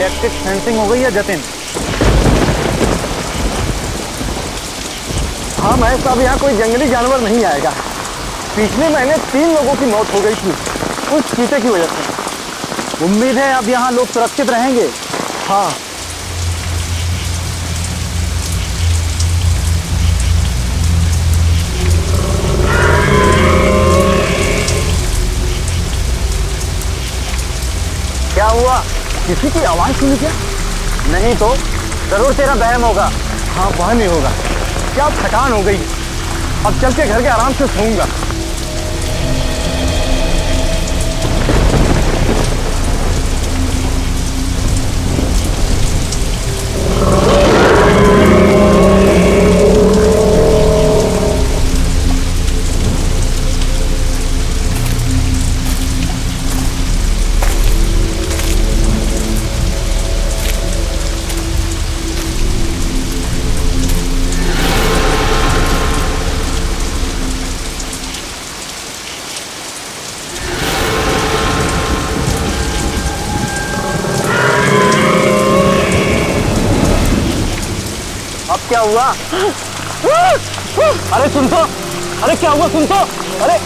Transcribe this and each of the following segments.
Electric fencing हो गई है जतिन? हाँ महेश साहब, यहाँ कोई जंगली जानवर नहीं आएगा। पिछले महीने 3 लोगों की मौत हो गई थी उस चीते की वजह से। उम्मीद है अब यहाँ लोग सुरक्षित रहेंगे। हाँ, क्या हुआ? किसी की आवाज सुनी क्या? नहीं तो जरूर तेरा बहम होगा। हाँ, वह नहीं होगा। क्या थकान हो गई, अब चल के घर के आराम से सोऊंगा। अब क्या हुआ? अरे सुन तो, अरे क्या हुआ सुन तो, अरे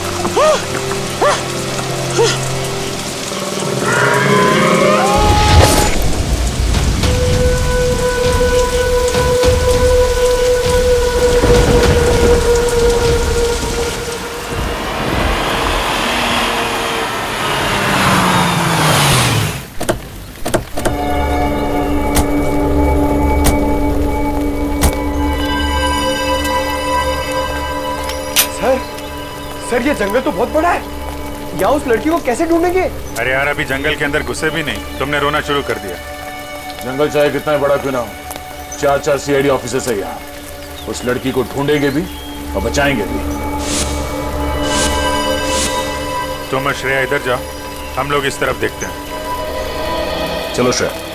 सर, ये जंगल तो बहुत बड़ा है। यहाँ उस लड़की को कैसे ढूंढेंगे? अरे यार, अभी जंगल के अंदर घुसे भी नहीं, तुमने रोना शुरू कर दिया। जंगल चाहे कितना बड़ा क्यों ना हो, 4 सीआईडी ऑफिसर्स है यहाँ। उस लड़की को ढूंढेंगे भी और बचाएंगे भी। तुम और श्रेया इधर जाओ, हम लोग इस तरफ देखते हैं। चलो श्रेया।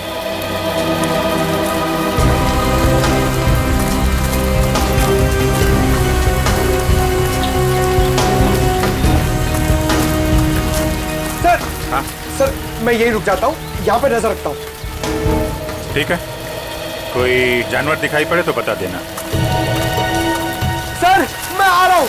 सर, मैं यही रुक जाता हूँ, यहाँ पे नजर रखता हूँ। ठीक है, कोई जानवर दिखाई पड़े तो बता देना। सर, मैं आ रहा हूँ।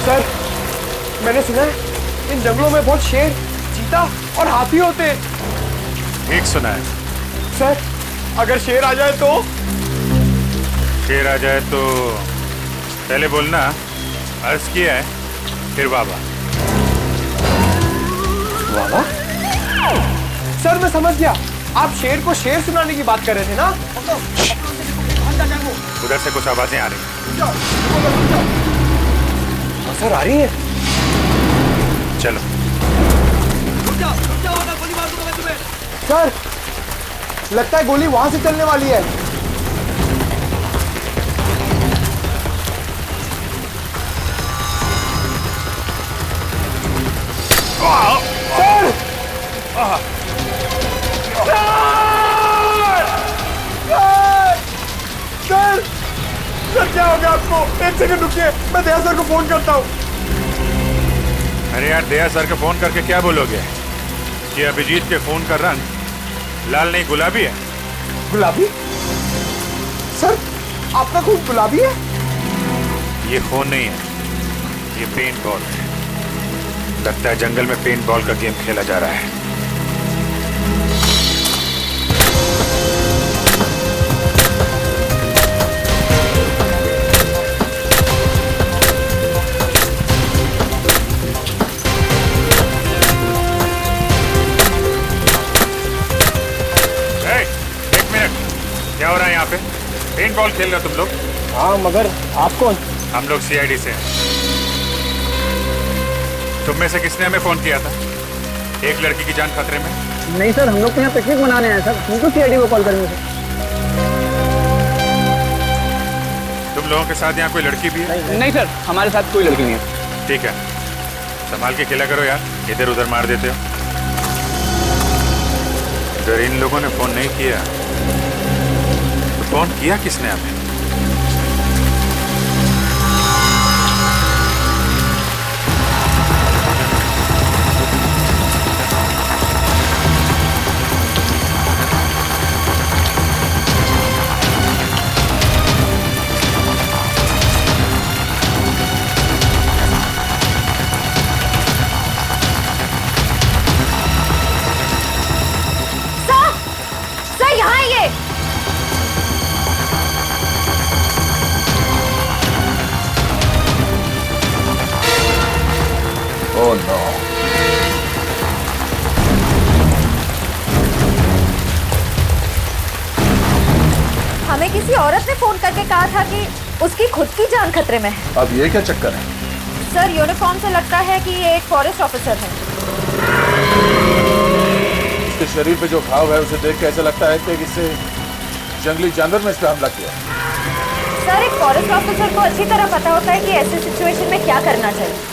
सर, मैंने सुना है इन जंगलों में बहुत शेर, चीता और हाथी होते हैं। ठीक सुना है। सर, अगर शेर आ जाए तो? शेर आ जाए तो पहले बोलना अर्ज किया है, फिर वाह। वाह? सर, मैं समझ गया, आप शेर को शेर सुनाने की बात कर रहे थे ना? उधर से कुछ आवाजें आ रही हैं। सर, आ रही है। चलो। सर, लगता है गोली वहां से चलने वाली है। सर! सर! सर, क्या हो गया आपको? 1 सेकंड रुकिए, मैं दया सर को फोन करता हूँ। अरे यार, दया सर को फोन करके क्या बोलोगे कि अभिजीत के खून का रंग लाल नहीं गुलाबी है? गुलाबी? सर, आपका खून गुलाबी है? ये खून नहीं है, ये पेंट बॉल है। लगता है जंगल में पेंट बॉल का गेम खेला जा रहा है। एक मिनट, क्या हो रहा है यहाँ पे? पेंट बॉल खेल रहे हो तुम लोग? हाँ, मगर आप कौन? हम लोग सीआईडी से हैं। तुम में से किसने हमें फोन किया था? एक लड़की की जान खतरे में। नहीं सर, हम लोग तो यहाँ पिकनिक मनाने आए सर, हमको सीआईडी को कॉल करने से। तुम लोगों के साथ यहाँ कोई लड़की भी है? नहीं सर, हमारे साथ कोई लड़की नहीं है। ठीक है, संभाल के खेला करो यार, इधर उधर मार देते हो। अगर इन लोगों ने फोन नहीं किया तो फोन किया किसने हमें? Oh no. हमें किसी औरत ने फोन करके कहा था कि उसकी खुद की जान खतरे में है। अब ये क्या चक्कर है? सर, यूनिफॉर्म से लगता है कि ये एक फॉरेस्ट ऑफिसर है। इसके शरीर पे जो घाव है उसे देख के ऐसा लगता है कि किसी जंगली जानवर ने इस पे हमला किया। सर, एक फॉरेस्ट ऑफिसर को अच्छी तरह पता होता है कि ऐसे सिचुएशन में क्या करना चाहिए।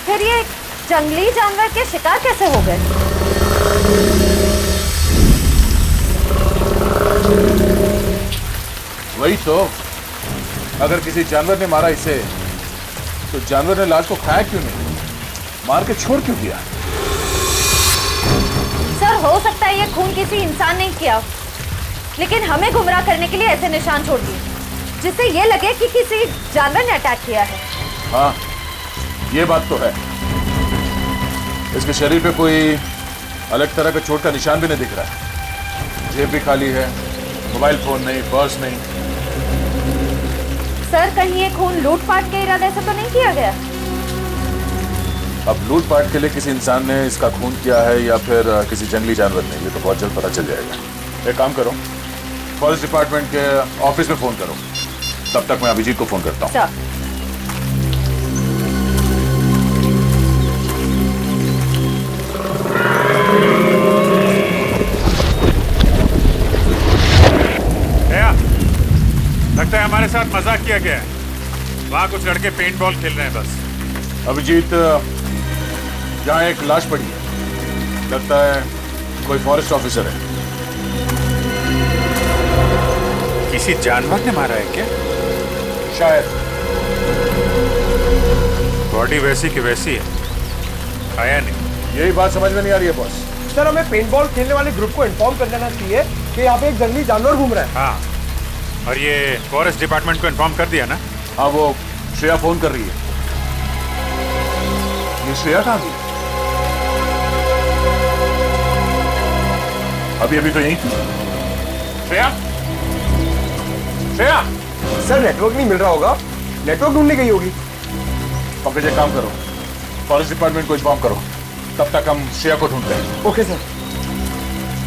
फिर ये जंगली जानवर के शिकार कैसे हो गए? वही तो, अगर किसी जानवर ने मारा इसे तो जानवर ने लाश को खाया क्यों नहीं, मार के छोड़ क्यों दिया? सर, हो सकता है ये खून किसी इंसान ने किया, लेकिन हमें गुमराह करने के लिए ऐसे निशान छोड़ दिए जिससे ये लगे कि किसी जानवर ने अटैक किया है। हाँ, ये बात तो है। इसके शरीर पे कोई अलग तरह का चोट का निशान भी नहीं दिख रहा है। जेब भी खाली है, मोबाइल फोन नहीं, पर्स नहीं। सर, कहीं ये खून लूटपाट के इरादे से तो नहीं किया गया? अब लूटपाट के लिए किसी इंसान ने इसका खून किया है या फिर किसी जंगली जानवर ने, ये तो बहुत जल्द पता चल जाएगा। एक काम करो, फॉरेस्ट डिपार्टमेंट के ऑफिस में फोन करो, तब तक मैं अभिजीत को फोन करता हूँ। सर, लगता है हमारे साथ मजाक किया गया है। वहाँ कुछ लड़के पेंट बॉल खेल रहे हैं बस। अभिजीत, यहाँ एक लाश पड़ी है, लगता है कोई फॉरेस्ट ऑफिसर है। किसी जानवर ने मारा है क्या? शायद। बॉडी वैसी की वैसी है, खाया नहीं। यही बात समझ में नहीं आ रही है बॉस। सर, हमें पेंटबॉल खेलने वाले ग्रुप को इन्फॉर्म कर देना चाहिए कि यहाँ पे एक जंगली जानवर घूम रहा है। हाँ, और ये फॉरेस्ट डिपार्टमेंट को इन्फॉर्म कर दिया ना? हाँ, वो श्रेया फोन कर रही है। ये श्रेया कहाँ गई? अभी अभी तो यही थी। श्रेया, श्रेया। सर, नेटवर्क नहीं मिल रहा होगा, नेटवर्क ढूंढने गई होगी। पंकज, एक काम करो, फॉरेस्ट डिपार्टमेंट को इन्फॉर्म करो, तब तक हम श्रेया को ढूंढते हैं। Okay sir.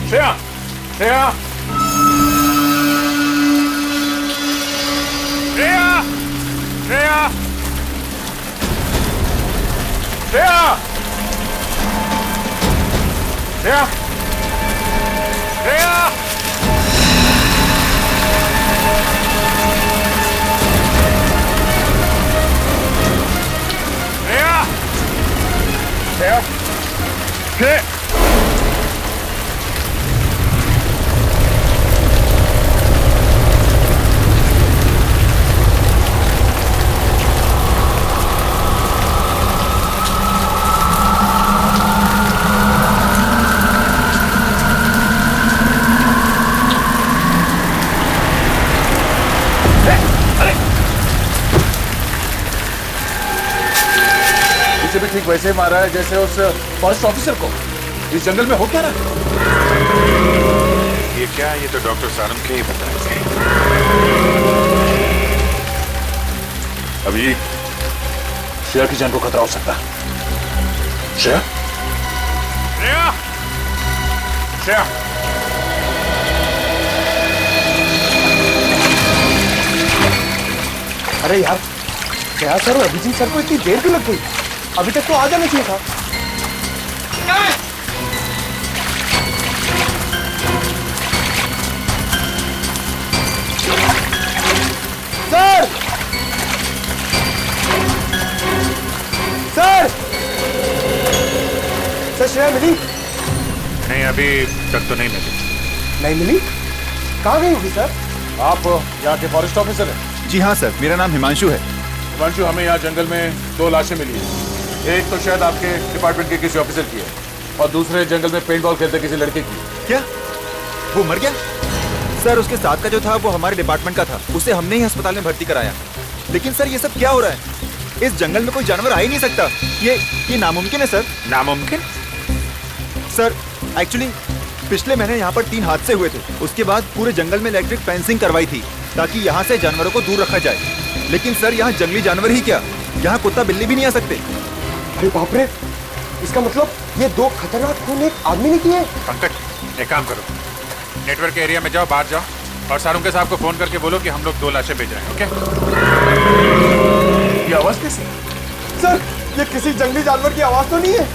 श्रेया, श्रेया, श्रेया, श्रेया, श्रेया, श्रेया, श्रेया, श्रेया, श्रेया। इसे भी ठीक वैसे ही मारा है जैसे उस फॉरेस्ट ऑफिसर को। इस जंगल में हो क्या रहा? ये क्या? ये तो डॉक्टर सारंग के ही बताएंगे। अभी श्रेया की जान को खतरा हो सकता है। श्रेया, श्रेया, श्रेया, अरे यार, क्या सर, अभिजीत सर को इतनी देर क्यों लग गई? अभी तक तो आ जाना चाहिए था। सर सर सर श्रेया मिली? नहीं, अभी तक तो नहीं मिली। नहीं मिली? कहाँ गई होगी सर? आप यहाँ के फॉरेस्ट ऑफिसर हैं? जी हाँ सर, मेरा नाम हिमांशु है। हिमांशु, हमें यहाँ जंगल में 2 लाशें मिली हैं। एक तो शायद आपके डिपार्टमेंट के किसी ऑफिसर की है और दूसरे जंगल में पेंट बॉल खेलते किसी लड़के की। क्या वो मर गया? सर उसके साथ का जो था वो हमारे डिपार्टमेंट का था, उसे हमने ही अस्पताल में भर्ती कराया। लेकिन सर ये सब क्या हो रहा है? इस जंगल में कोई जानवर आ ही नहीं सकता। ये नामुमकिन है सर। नामुमकिन? सर एक्चुअली पिछले महीने यहाँ पर 3 हादसे हुए थे। उसके बाद पूरे जंगल में इलेक्ट्रिक फेंसिंग करवाई थी ताकि यहाँ से जानवरों को दूर रखा जाए। लेकिन सर यहाँ जंगली जानवर ही क्या, यहाँ कुत्ता बिल्ली भी नहीं आ सकते। अरे बाप रे, इसका मतलब ये 2 खतरनाक खून एक आदमी ने किए। पंकज, एक काम करो, नेटवर्क एरिया में जाओ, बाहर जाओ और सारुंके साहब को फोन करके बोलो कि हम लोग 2 लाशें भेज रहे हैं। ओके? ये आवाज कैसी? सर ये किसी जंगली जानवर की आवाज तो नहीं है?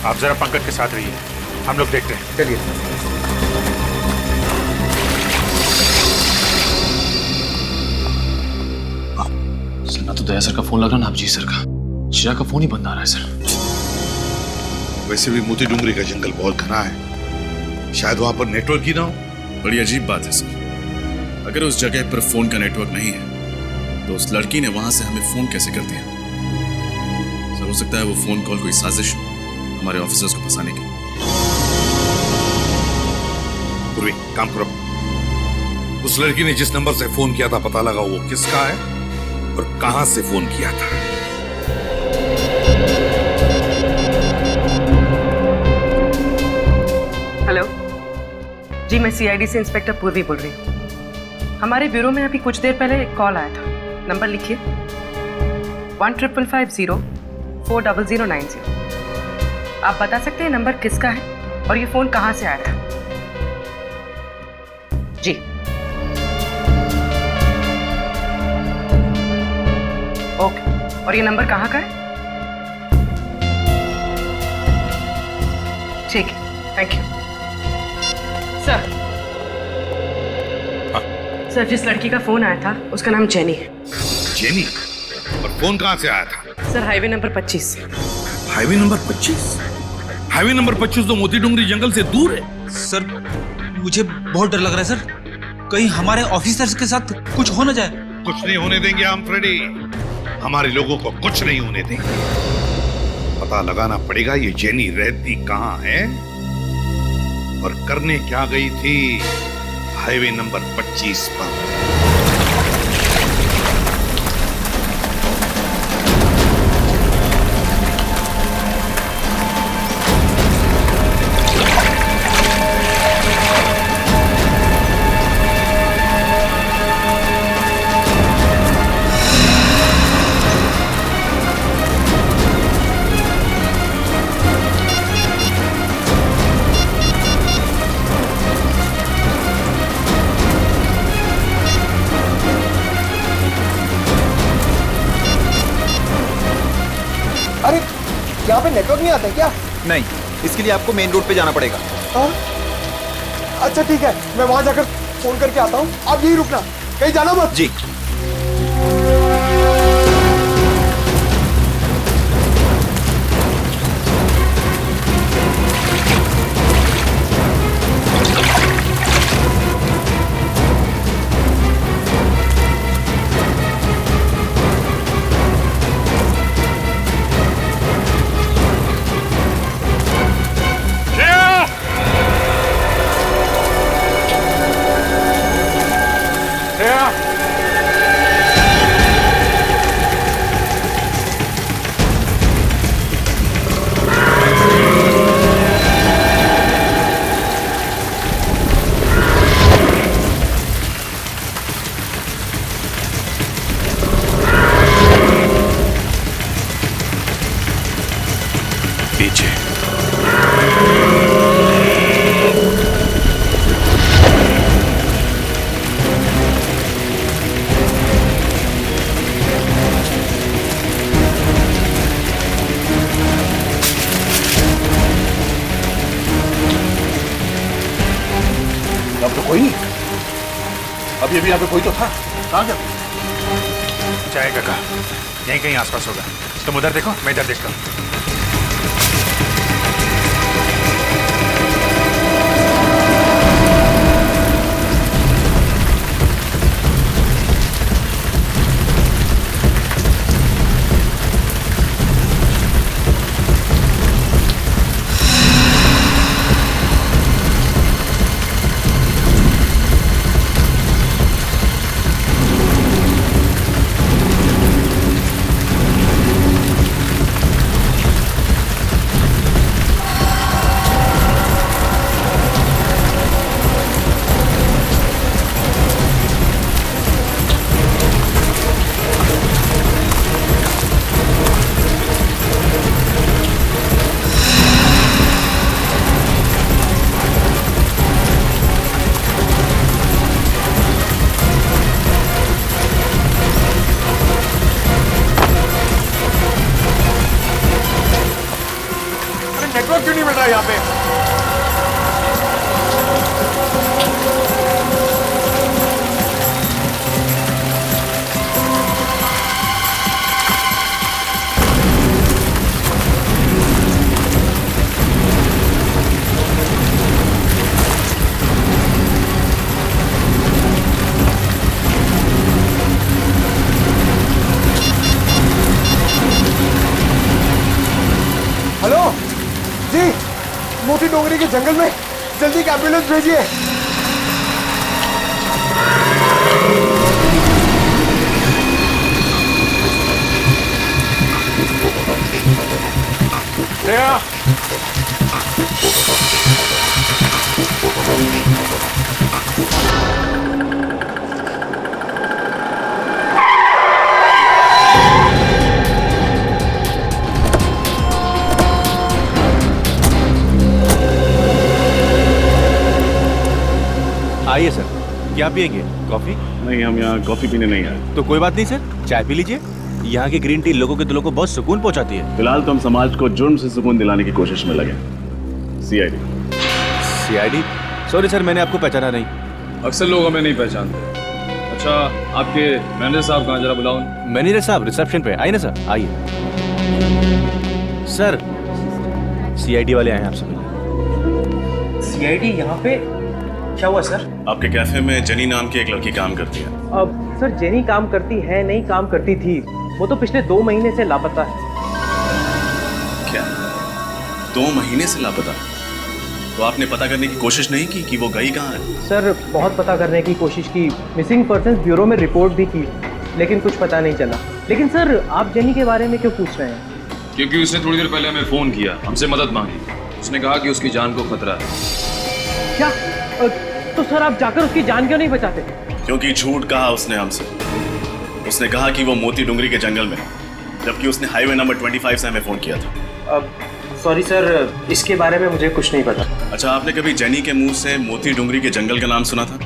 आप जरा पंकज के साथ रहिए, हम लोग देखते हैं। चलिए। सर, ना तो दया सर का फोन लग रहा ना अभिजीत सर का। शिरा का फोन ही बंद आ रहा है सर। वैसे भी मोती डूंगरी का जंगल बहुत घना है, शायद वहां पर नेटवर्क ही ना हो। बड़ी अजीब बात है सर, अगर उस जगह पर फोन का नेटवर्क नहीं है तो उस लड़की ने वहां से हमें फोन कैसे कर दिया? सर हो सकता है वो फोन कॉल कोई साजिश हो हमारे ऑफिसर्स को फंसाने की। पूर्वी, काम करो, उस लड़की ने जिस नंबर से फोन किया था पता लगा वो किसका है और कहां से फोन किया था। हेलो जी, मैं सीआईडी से इंस्पेक्टर पूर्वी बोल रही हूँ। हमारे ब्यूरो में अभी कुछ देर पहले एक कॉल आया था। नंबर लिखिए 1550-40090। आप बता सकते हैं नंबर किसका है और ये फोन कहाँ से आया था? जी ओके, और ये नंबर कहाँ का है? ठीक है, थैंक यू सर। सर जिस लड़की का फोन आया था उसका नाम जेनी है। जेनी? और फोन कहां से आया था? सर हाईवे नंबर 25 से। Highway number 25? हाईवे नंबर 25 तो मोती डूंगरी जंगल से दूर है। सर मुझे बहुत डर लग रहा है सर, कहीं हमारे ऑफिसर्स के साथ कुछ हो न जाए। कुछ नहीं होने देंगे हम फ्रेडी, हमारे लोगों को कुछ नहीं होने देंगे। पता लगाना पड़ेगा ये जेनी रहती कहां है और करने क्या गई थी हाईवे नंबर 25 पर। अरे यहाँ पे नेटवर्क नहीं आता है क्या? नहीं, इसके लिए आपको मेन रोड पे जाना पड़ेगा। अच्छा ठीक है, मैं वहां जाकर फोन करके आता हूँ। आप यही रुकना, कहीं जाना मत। जी। अभी अभी यहाँ पे कोई तो था, कहाँ गया? जाएगा कहाँ? यहीं कहीं आसपास होगा। तुम उधर देखो, मैं इधर देखता हूँ। नेटवर्क क्यों नहीं मिल रहा यहाँ पे? हेलो जी, मोती डोंगरी के जंगल में जल्दी एक एम्बुलेंस भेजिए। आइए सर, क्या पिएंगे? कॉफी? नहीं, हम यहाँ कॉफी पीने नहीं आए। तो कोई बात नहीं सर, चाय पी लीजिए। यहाँ की ग्रीन टी लोगों के दिलों को बहुत सुकून पहुँचाती है। फिलहाल तो हम समाज को जुर्म से सुकून दिलाने की कोशिश में लगे। सीआईडी। सीआईडी? सॉरी सर, मैंने आपको पहचाना नहीं। अक्सर लोग हमें नहीं पहचानते। अच्छा, आपके मैनेजर साहब कहाँ, जरा बुलाओ। मैनेजर साहब रिसेप्शन पे। आइए ना सर, आइए। सर, सीआईडी वाले आए हैं आपसे मिलने। सीआईडी यहाँ पे? क्या हुआ सर? आपके कैफे में जेनी नाम की एक लड़की काम करती है। अब सर, जेनी काम करती है नहीं, काम करती थी। वो तो पिछले 2 महीने से लापता है। क्या? 2 महीने से लापता? तो आपने पता करने की कोशिश नहीं की कि वो गई कहाँ है? सर, बहुत पता करने की कोशिश की, मिसिंग पर्सन्स ब्यूरो में रिपोर्ट भी की, लेकिन कुछ पता नहीं चला। लेकिन सर, आप जेनी के बारे में क्यों पूछ रहे हैं? क्योंकि उसने थोड़ी देर पहले हमें फोन किया, हमसे मदद मांगी। उसने कहा कि उसकी जान को खतरा है। क्या? तो सर, आप जाकर उसकी जान क्यों नहीं बचाते? क्योंकि झूठ कहा उसने हमसे। उसने कहा कि वो मोती डुंगरी के जंगल में, जबकि उसने हाईवे नंबर 25 से हमें फोन किया था। सॉरी सर, इसके बारे में मुझे कुछ नहीं पता। अच्छा, आपने कभी जेनी के मुंह से मोती डुंगरी के जंगल का नाम सुना था?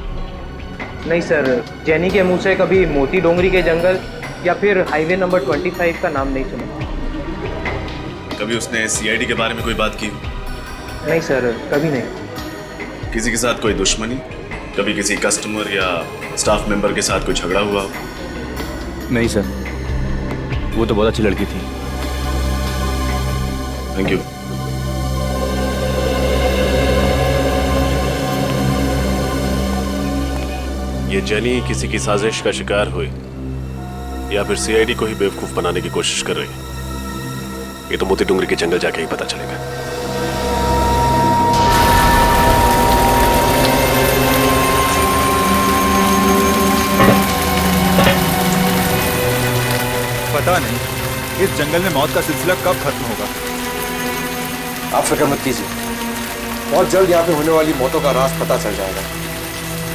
नहीं सर, जेनी के मुंह से कभी मोती डोंगरी के जंगल या फिर हाईवे नंबर 25 का नाम नहीं सुना। कभी उसने सीआईडी के बारे में कोई बात की? नहीं सर, कभी नहीं। किसी के साथ कोई दुश्मनी? कभी किसी कस्टमर या स्टाफ मेंबर के साथ कोई झगड़ा हुआ? नहीं सर, वो तो बहुत अच्छी लड़की थी। Thank you. ये जेनी किसी की साजिश का शिकार हुई या फिर सीआईडी को ही बेवकूफ बनाने की कोशिश कर रही है, ये तो मोती डुंगरी के जंगल जाके ही पता चलेगा। पता नहीं इस जंगल में मौत का सिलसिला कब खत्म होगा। आप फिक्र मत कीजिए, बहुत जल्द यहाँ पे होने वाली मौतों का राज पता चल जाएगा।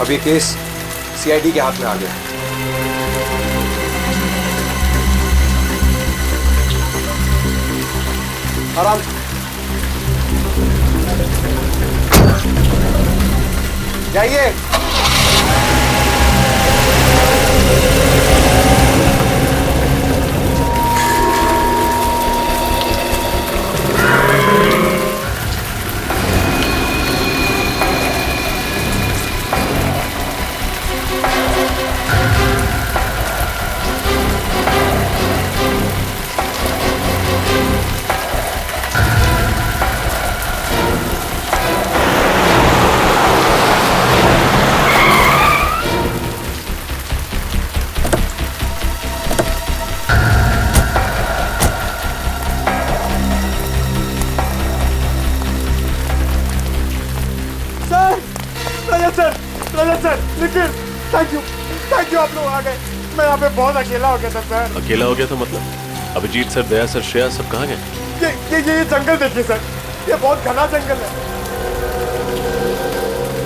अब ये केस सीआईडी के हाथ में आ गया। आराम। जाइए। आप लोग आ गए। मैं यहाँ पे बहुत अकेला हो गया था सर। अकेला हो गया था मतलब? अभिजीत सर, दया सर, श्रेया सब कहाँ गए? ये जंगल देखिए सर, ये बहुत घना जंगल है।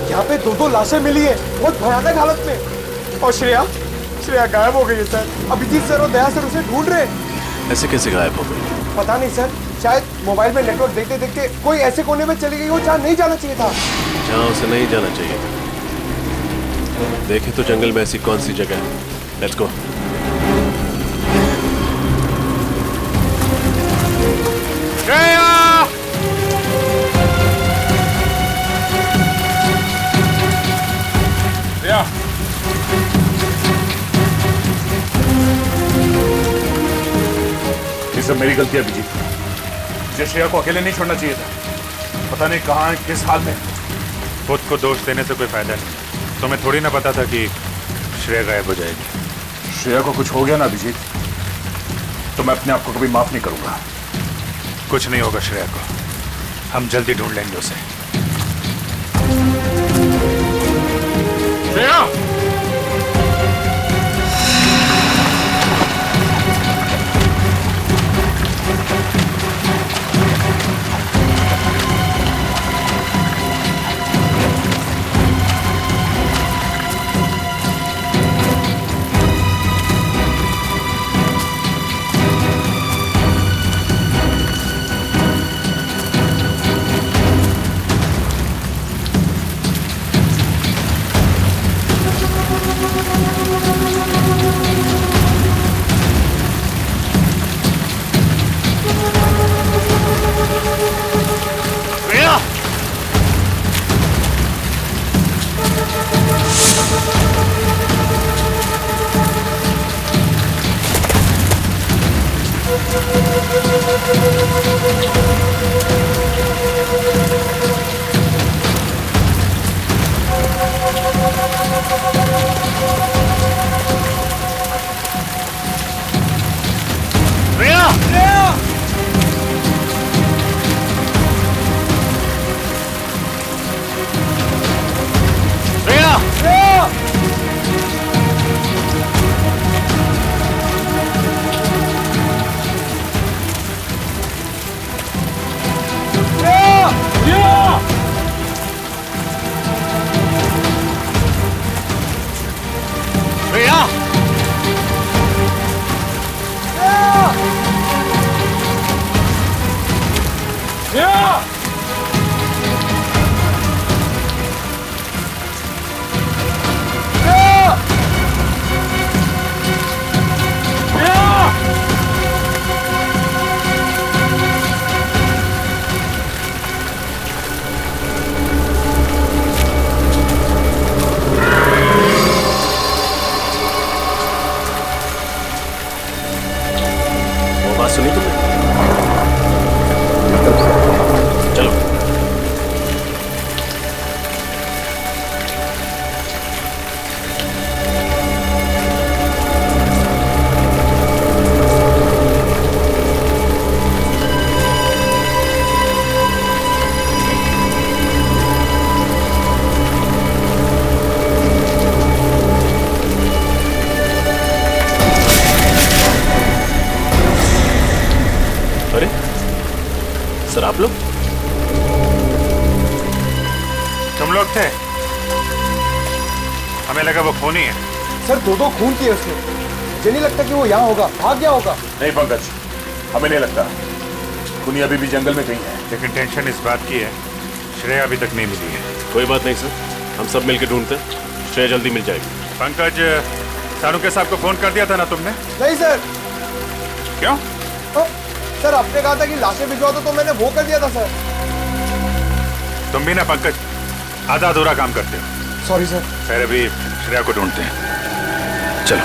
यहाँ पे 2 लाशें मिली है बहुत भयानक हालत में। और श्रेया गायब हो गई है सर। अभिजीत सर और दया सर उसे ढूंढ रहे हैं। ऐसे कैसे गायब हो गई? पता नहीं सर, शायद मोबाइल में नेटवर्क देखते देखते कोई ऐसे कोने में चली गई हो जहाँ नहीं जाना चाहिए था। जहाँ उसे नहीं जाना चाहिए। देखें तो जंगल में ऐसी कौन सी जगह है। Let's go. ये सब मेरी गलती है अभिजीत। मुझे श्रेया को अकेले नहीं छोड़ना चाहिए था। पता नहीं कहाँ है, किस हाल में। खुद को दोष देने से कोई फायदा नहीं। तुम्हें थोड़ी ना पता था कि श्रेया गायब हो जाएगी। श्रेया को कुछ हो गया ना अभिजीत, तो मैं अपने आप को कभी माफ नहीं करूंगा। कुछ नहीं होगा श्रेया को, हम जल्दी ढूंढ लेंगे उसे। श्रेया! सुनी तुमने? चलो। अरे सर, आप लोग? तुम लोग थे? हमें लगा वो खूनी है। सर 2 खून किए उसने। मुझे नहीं लगता कि वो यहाँ होगा, भाग गया होगा। नहीं पंकज, हमें नहीं लगता। खूनी अभी भी जंगल में कहीं है। लेकिन टेंशन इस बात की है, श्रेया अभी तक नहीं मिली है। कोई बात नहीं सर, हम सब मिलकर ढूंढते हैं, श्रेया जल्दी मिल जाएगी। पंकज, सानुके साहब को फोन कर दिया था ना तुमने? नहीं सर। क्यों? सर आपने कहा था कि लाशें भिजवा दो, तो मैंने वो कर दिया था सर। तुम भी ना पंकज आधा अधूरा काम करते हो। Sorry sir. फिर अभी श्रेया को ढूंढते हैं, चलो।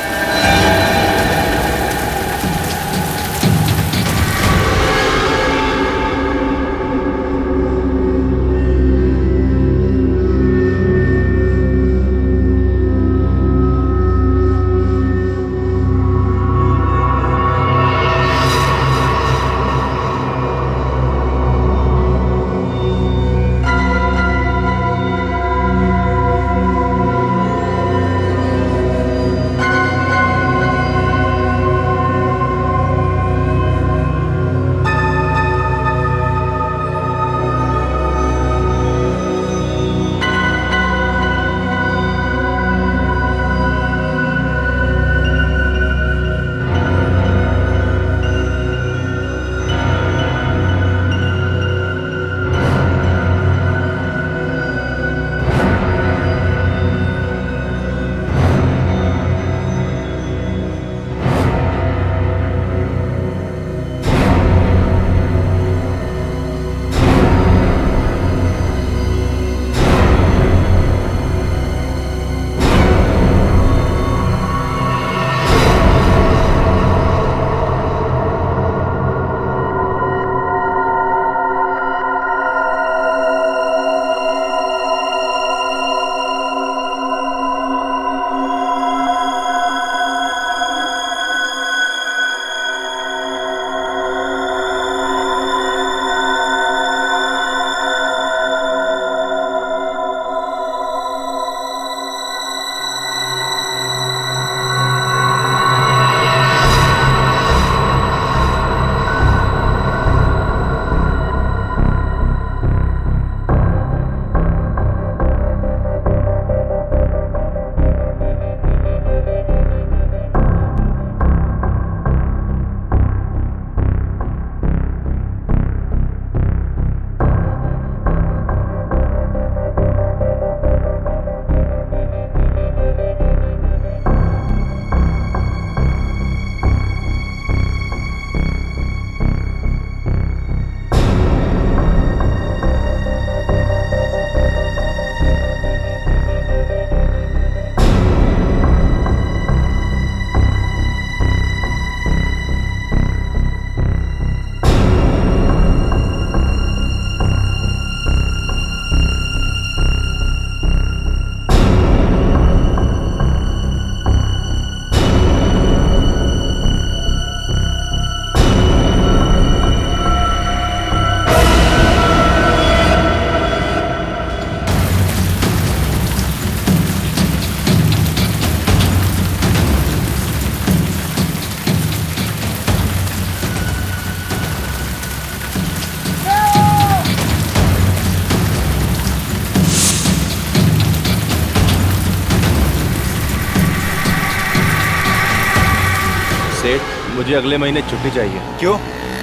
सेठ, मुझे अगले महीने छुट्टी चाहिए। क्यों?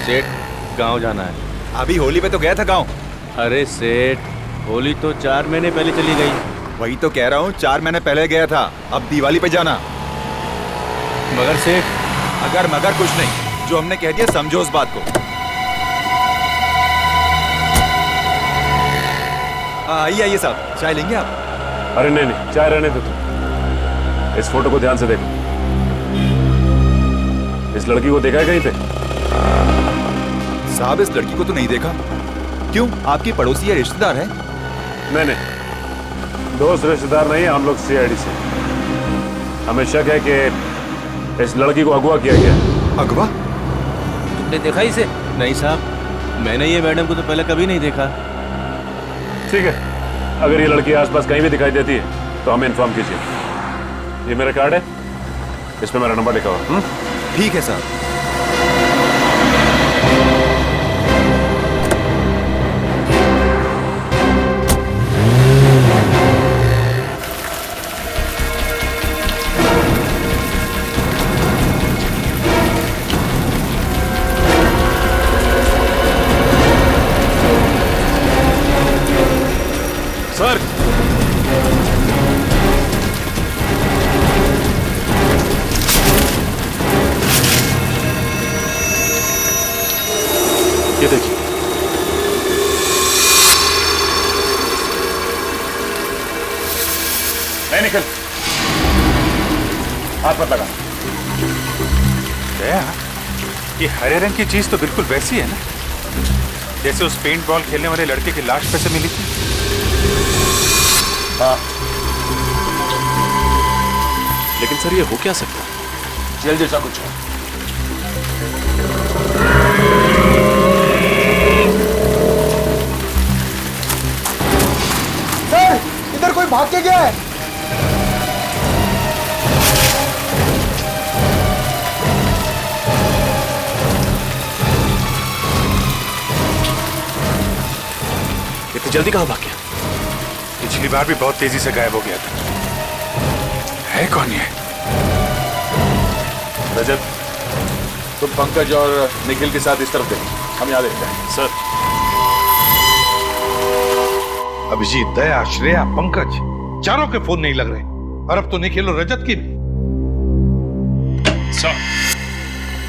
सेठ, गांव जाना है। अभी होली पे तो गया था गांव। अरे सेठ, होली तो 4 महीने पहले चली गई। वही तो कह रहा हूँ, 4 महीने पहले गया था, अब दिवाली पे जाना। मगर सेठ, अगर मगर कुछ नहीं, जो हमने कह दिया समझो उस बात को। आइए आइए साहब, चाय लेंगे आप? अरे नहीं नहीं, चाय रहने दो तुम। इस फोटो को ध्यान से देखो। इस लड़की को देखा है कहीं पे? साहब, इस लड़की को तो नहीं देखा। क्यों, आपकी पड़ोसी या रिश्तेदार है? नहीं नहीं, दोस्त रिश्तेदार नहीं, हम लोग सीआईडी से। हमें शक है कि इस लड़की को अगवा किया गया। अगवा? तुमने देखा इसे? नहीं साहब, मैंने ये मैडम को तो पहले कभी नहीं देखा। ठीक है, अगर ये लड़की आसपास कहीं भी दिखाई देती है तो हमें इन्फॉर्म कीजिए। ये मेरा कार्ड है, इस पे मेरा नंबर लिखा हुआ। ठीक है साहब। सर, ये देखिए, नहीं निकल, हाथ मत लगा। दया, ये हरे रंग की चीज तो बिल्कुल वैसी है ना जैसे उस पेंट बॉल खेलने वाले लड़के की लाश पे से मिली थी। हाँ, लेकिन सर ये हो क्या सकता है? जेल जैसा कुछ है। सर, इधर कोई भाग के गया है। इतनी जल्दी कहाँ भाग गया? पिछली बार भी बहुत तेजी से गायब हो गया था। है कौन ये? रजत, तुम पंकज और निखिल के साथ इस तरफ देखो, हम यहाँ देखते हैं। सर, अभिजीत, दया, श्रेया, पंकज, चारों के फोन नहीं लग रहे, और अब तो निखिल और रजत की भी। सर,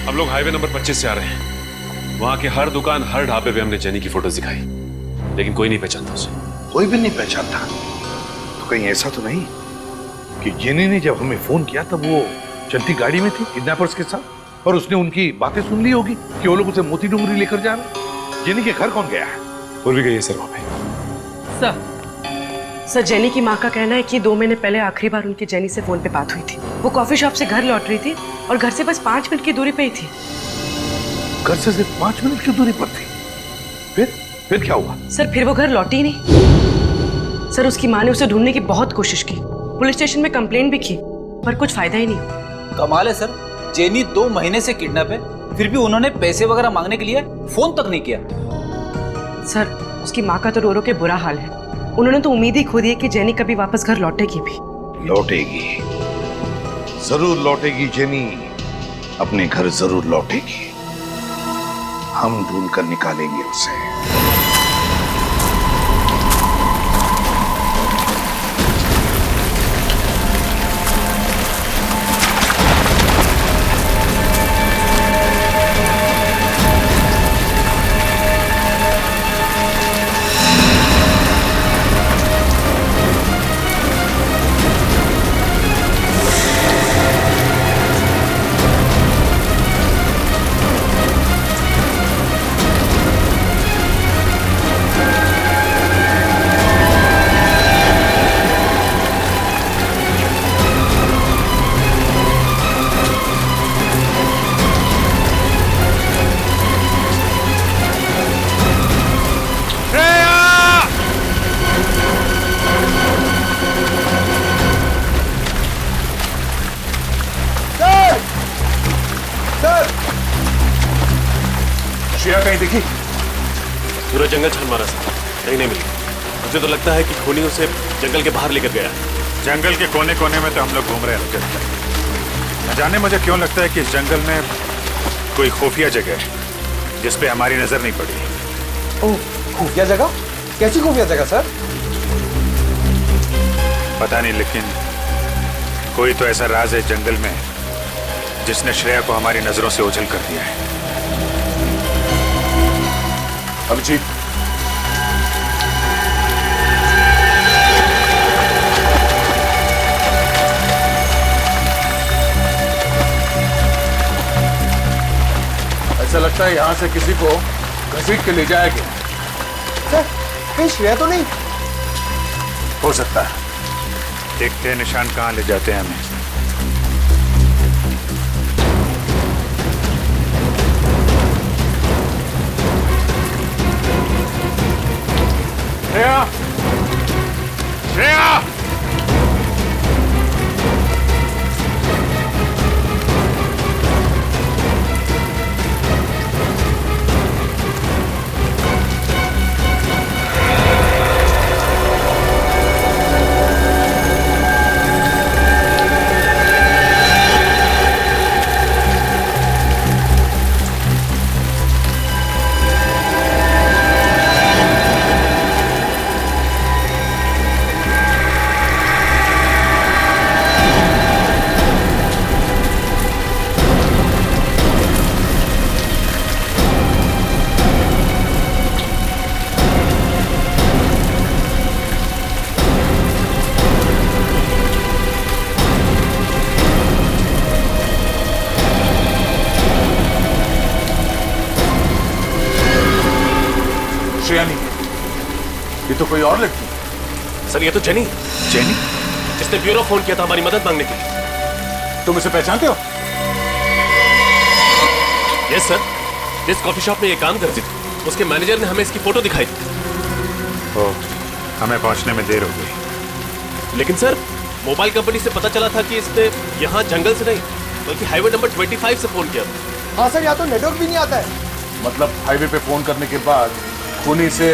हम लोग हाईवे नंबर 25 से आ रहे हैं। वहां के हर दुकान, हर ढाबे पे हमने जेनी की फोटोज दिखाई, लेकिन कोई नहीं पहचानता उसे। कोई भी नहीं पहचानता? तो कहीं ऐसा तो नहीं कि जेनी ने जब हमें फोन किया तब वो चलती गाड़ी में थी किडनैपर्स के साथ, और उसने उनकी बातें सुन ली होगी कि वो लोग उसे मोती डूंगरी लेकर जा रहे। जेनी के घर कौन गया है? पूर्वी गई है सर वहां पे। सर, जेनी की माँ का कहना है कि 2 महीने पहले आखिरी बार उनकी जेनी से फोन पे बात हुई थी। वो कॉफी शॉप से घर लौट रही थी और घर से बस 5 मिनट की दूरी पे ही थी। घर से सिर्फ 5 मिनट की दूरी पर थी? फिर क्या हुआ? सर, फिर वो घर लौटी ही नहीं। सर, उसकी माँ ने उसे ढूंढने की बहुत कोशिश की, पुलिस स्टेशन में कंप्लेंट भी की, पर कुछ फायदा ही नहीं। कमाल है सर, जेनी 2 महीने से किडनैप है, फिर भी उन्होंने पैसे वगैरह मांगने के लिए फोन तक नहीं किया। सर, उसकी माँ का तो रो रो के बुरा हाल है। उन्होंने तो उम्मीद ही खो दी है कि जेनी कभी वापस घर लौटेगी भी। लौटेगी, जरूर लौटेगी जेनी, अपने घर जरूर लौटेगी। हम ढूंढ कर निकालेंगे उसे। श्रेया कहीं दिखी? पूरा जंगल छान मारा सर, कहीं नहीं मिली। मुझे तो लगता है कि खूनी उसे जंगल के बाहर लेकर गया। जंगल के कोने कोने में तो हम लोग घूम रहे हैं। जाने मुझे क्यों लगता है कि इस जंगल में कोई खुफिया जगह है जिस पे हमारी नजर नहीं पड़ी। ओह, खुफिया जगह? कैसी खुफिया जगह सर? पता नहीं, लेकिन कोई तो ऐसा राज है जंगल में जिसने श्रेया को हमारी नजरों से ओझल कर दिया है। अभिजीत, ऐसा लगता है यहां से किसी को घसीट के ले जाया गया। सर, कहीं श्रेया तो नहीं? हो सकता है। देखते हैं निशान कहां ले जाते हैं हमें। श्रेया! श्रेया! श्रेया नहीं, ये तो कोई और लड़की। सर ये तो जेनी। जेनी? इसने ब्यूरो फोन किया था हमारी मदद मांगने के लिए। तुम इसे पहचानते हो? यस सर, जिस कॉफी शॉप में ये काम करती थी उसके मैनेजर ने हमें इसकी फोटो दिखाई थी। ओह, हमें पहुंचने में देर हो गई। लेकिन सर, मोबाइल कंपनी से पता चला था कि इसने यहाँ जंगल से नहीं बल्कि हाईवे नंबर 25 से फोन किया था। हाँ सर, यहाँ तो नेटवर्क भी नहीं आता है। मतलब हाईवे पे फोन करने के बाद खूनी से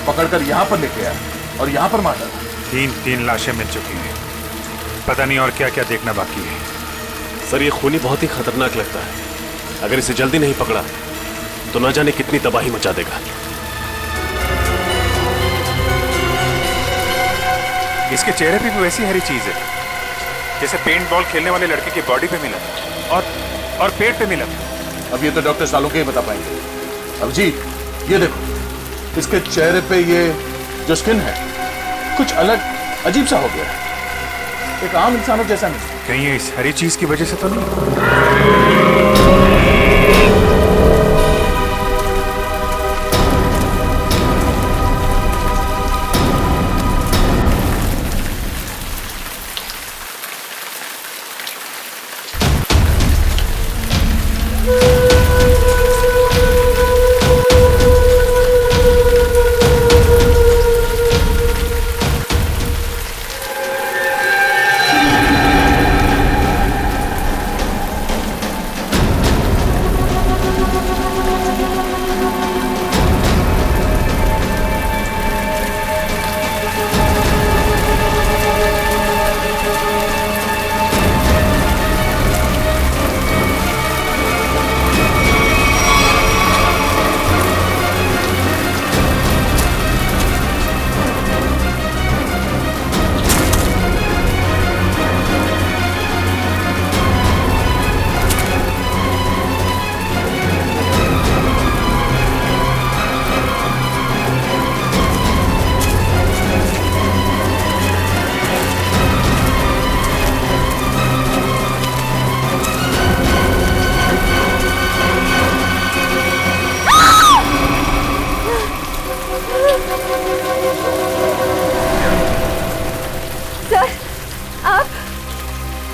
पकड़कर यहाँ पर लेके आया और यहाँ पर मारा। तीन लाशें मिल चुकी हैं। पता नहीं और क्या क्या देखना बाकी है। सर ये खूनी बहुत ही खतरनाक लगता है। अगर इसे जल्दी नहीं पकड़ा तो न जाने कितनी तबाही मचा देगा। इसके चेहरे पे भी वैसी हरी चीज है जैसे पेंट बॉल खेलने वाले लड़के की बॉडी पे मिला और पेट पे मिला। अब ये तो डॉक्टर सालुंके ही बता पाएंगे। अभिजीत, ये देखो, इसके चेहरे पे ये जो स्किन है कुछ अलग अजीब सा हो गया है, एक आम इंसानों जैसा नहीं। कहीं ये इस हरी चीज की वजह से तो नहीं?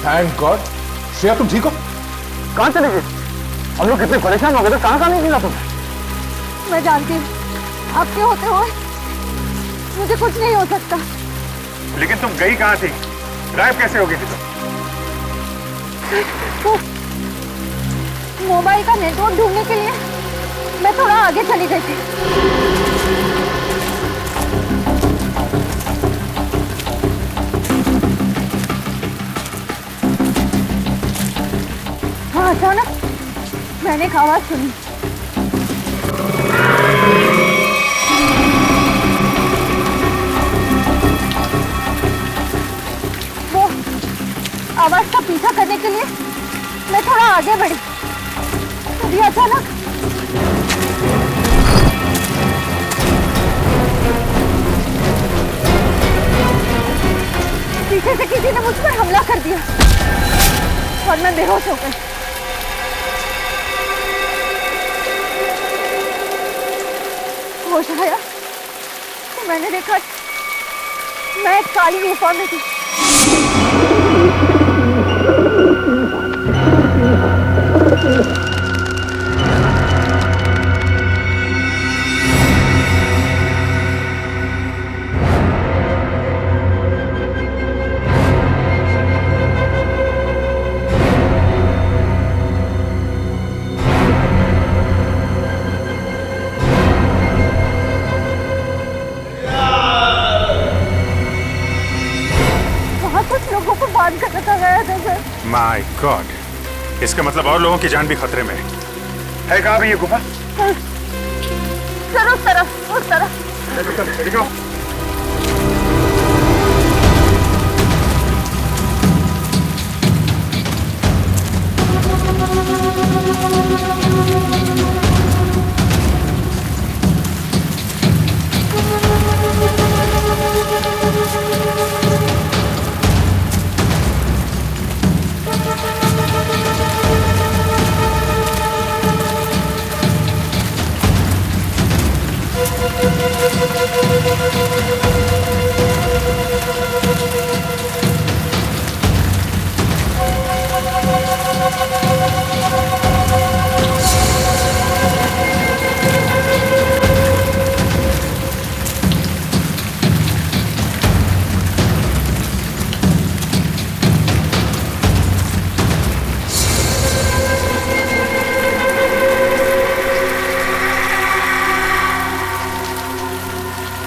Thank God. श्रेया, तुम ठीक हो? कहाँ चले गए? हम लोग कितने परेशान हो गए थे, कहाँ नहीं मिला तुम्हें? मैं जानती हूँ आपके होते हुए मुझे कुछ नहीं हो सकता। लेकिन तुम गई कहाँ थी? गायब कैसे हो गई थी तुम? मोबाइल का नेटवर्क ढूंढने के लिए मैं थोड़ा आगे चली गई थी। अचानक मैंने एक आवाज सुनी। वो आवाज का पीछा करने के लिए मैं थोड़ा आगे बढ़ी, तभी अचानक पीछे से किसी ने मुझ पर हमला कर दिया और मैं बेहोश हो गई। होश आया तो मैंने देखा मैं एक काली यूनिफॉर्म में थी। माय गॉड, इसका मतलब और लोगों की जान भी खतरे में है। कहाँ भी ये गुफा? सर उस तरफ। देखो।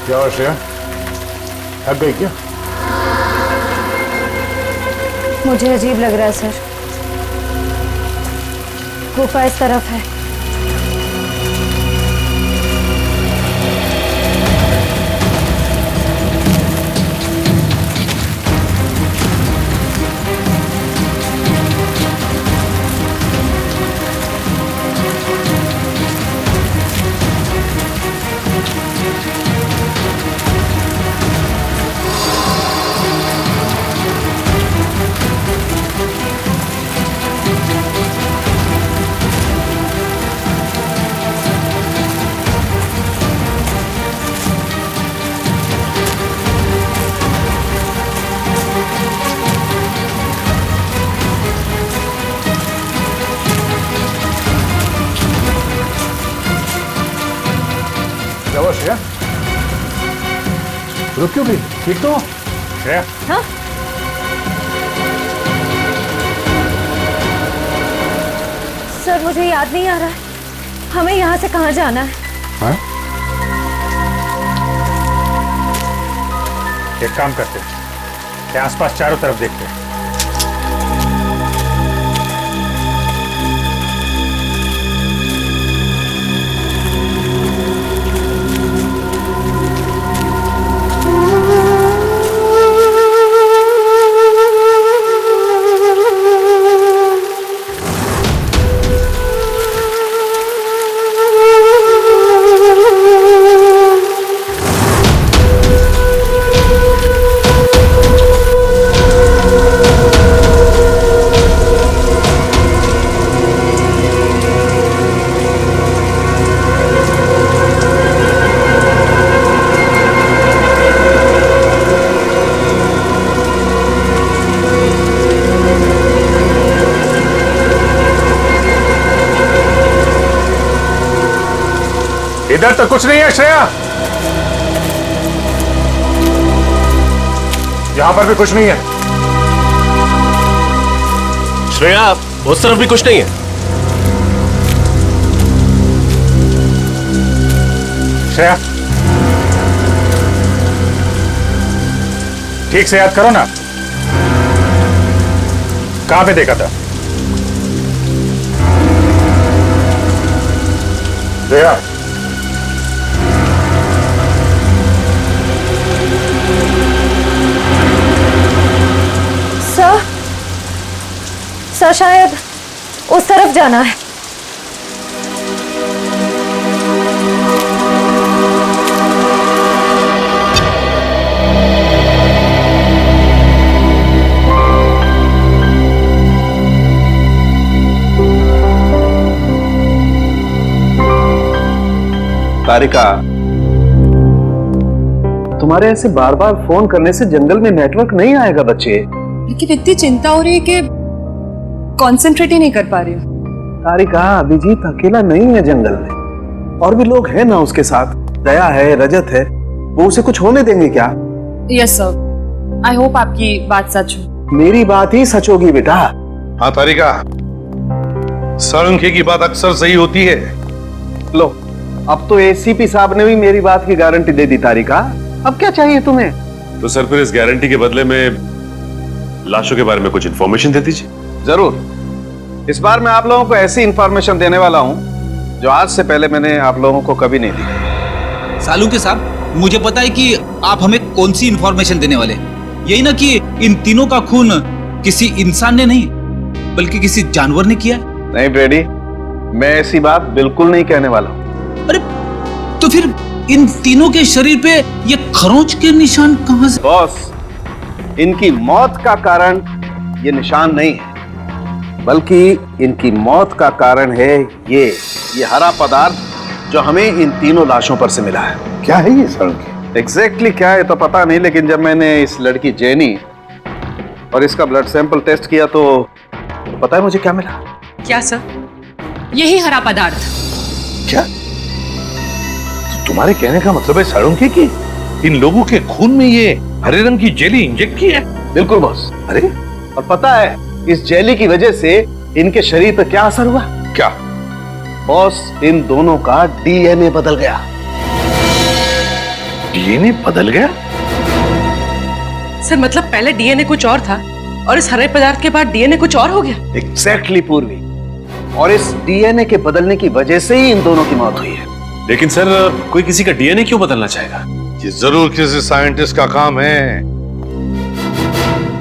क्या हुआ श्रेया, थक गई क्या? मुझे अजीब लग रहा है सर। गुफा इस तरफ है। क्या हुआ श्रेया? रुक क्यों भी? ठीक तो? श्रेया? हाँ? सर मुझे याद नहीं आ रहा है, हमें यहाँ से कहाँ जाना है? हाँ? एक काम करते हैं, आसपास चारों तरफ देखते हैं। इधर तो कुछ नहीं है श्रेया, यहां पर भी कुछ नहीं है। श्रेया, उस तरफ भी कुछ नहीं है। श्रेया, ठीक से याद करो ना, कहां पे देखा था? जया, सर शायद उस तरफ जाना है। तारिका, तुम्हारे ऐसे बार बार फोन करने से जंगल में नेटवर्क नहीं आएगा बच्चे। लेकिन इतनी चिंता हो रही है कि कंसंट्रेट ही नहीं कर पा रही हूँ। तारिका, अभिजीत अकेला नहीं है जंगल में, और भी लोग हैं ना उसके साथ। दया है, रजत है, वो उसे कुछ होने देंगे क्या? यस सर, आई होप आपकी बात सच हो। मेरी बात ही सच होगी बेटा। हाँ तारिका, साळुंखे की बात अक्सर सही होती है। लो, अब तो एसीपी साहब ने भी मेरी बात की गारंटी दे दी। तारिका, अब क्या चाहिए तुम्हें? तो सर फिर इस गारंटी के बदले में लाशों के बारे में कुछ इंफॉर्मेशन दे दीजिए। जरूर। इस बार मैं आप लोगों को ऐसी इंफॉर्मेशन देने वाला हूं जो आज से पहले मैंने आप लोगों को कभी नहीं दी। सालुंखे साहब, मुझे पता है कि आप हमें कौन सी इंफॉर्मेशन देने वाले। यही ना कि इन तीनों का खून किसी इंसान ने नहीं बल्कि किसी जानवर ने किया। नहीं ब्रेडी, मैं ऐसी बात बिल्कुल नहीं कहने वाला हूं। अरे तो फिर इन तीनों के शरीर पे ये खरोंच के निशान कहां से? बॉस, इनकी मौत का कारण ये निशान नहीं है, बल्कि इनकी मौत का कारण है ये हरा पदार्थ जो हमें इन तीनों लाशों पर से मिला है। क्या है ये साळुंखे? एग्जैक्टली क्या है तो पता नहीं, लेकिन जब मैंने इस लड़की जेनी और इसका ब्लड सैंपल टेस्ट किया तो पता है मुझे क्या मिला? क्या सर? यही हरा पदार्थ। क्या? तो तुम्हारे कहने का मतलब है साळुंखे कि इन लोगों के खून में ये हरे रंग की जेली इंजेक्ट की है? बिल्कुल बॉस। अरे, और पता है इस जेली की वजह से इनके शरीर पर क्या असर हुआ? क्या बॉस? इन दोनों का डीएनए बदल गया। डीएनए बदल गया? सर मतलब पहले डीएनए कुछ और था और इस हरे पदार्थ के बाद डीएनए कुछ और हो गया? एग्जैक्टली पूर्वी, और इस डीएनए के बदलने की वजह से ही इन दोनों की मौत हुई है। लेकिन सर, कोई किसी का डीएनए क्यों बदलना चाहेगा? ये जरूर किसी साइंटिस्ट का काम है,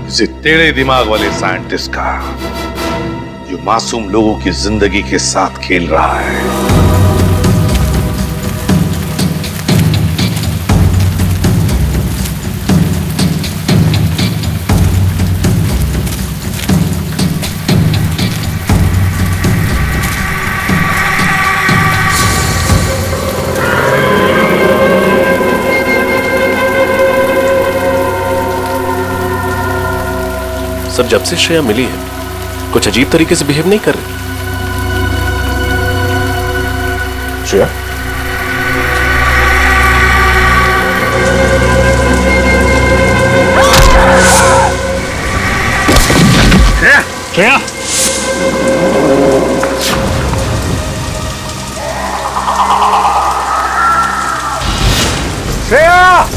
किसी टेढ़े दिमाग वाले साइंटिस्ट का, जो मासूम लोगों की जिंदगी के साथ खेल रहा है। सर, जब से श्रेया मिली है कुछ अजीब तरीके से बिहेव नहीं कर रही। श्रेया? श्रेया? श्रेया!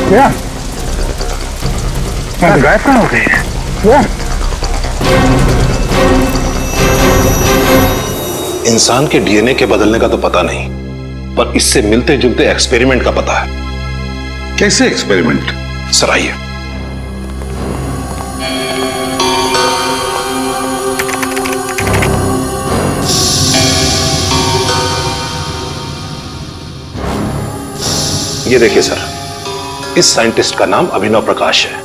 क्या? गायब कहाँ हो गई? क्या? इंसान के डीएनए के बदलने का तो पता नहीं, पर इससे मिलते जुलते एक्सपेरिमेंट का पता है। कैसे एक्सपेरिमेंट? सर आइए। ये देखिए सर, इस साइंटिस्ट का नाम अभिनव प्रकाश है।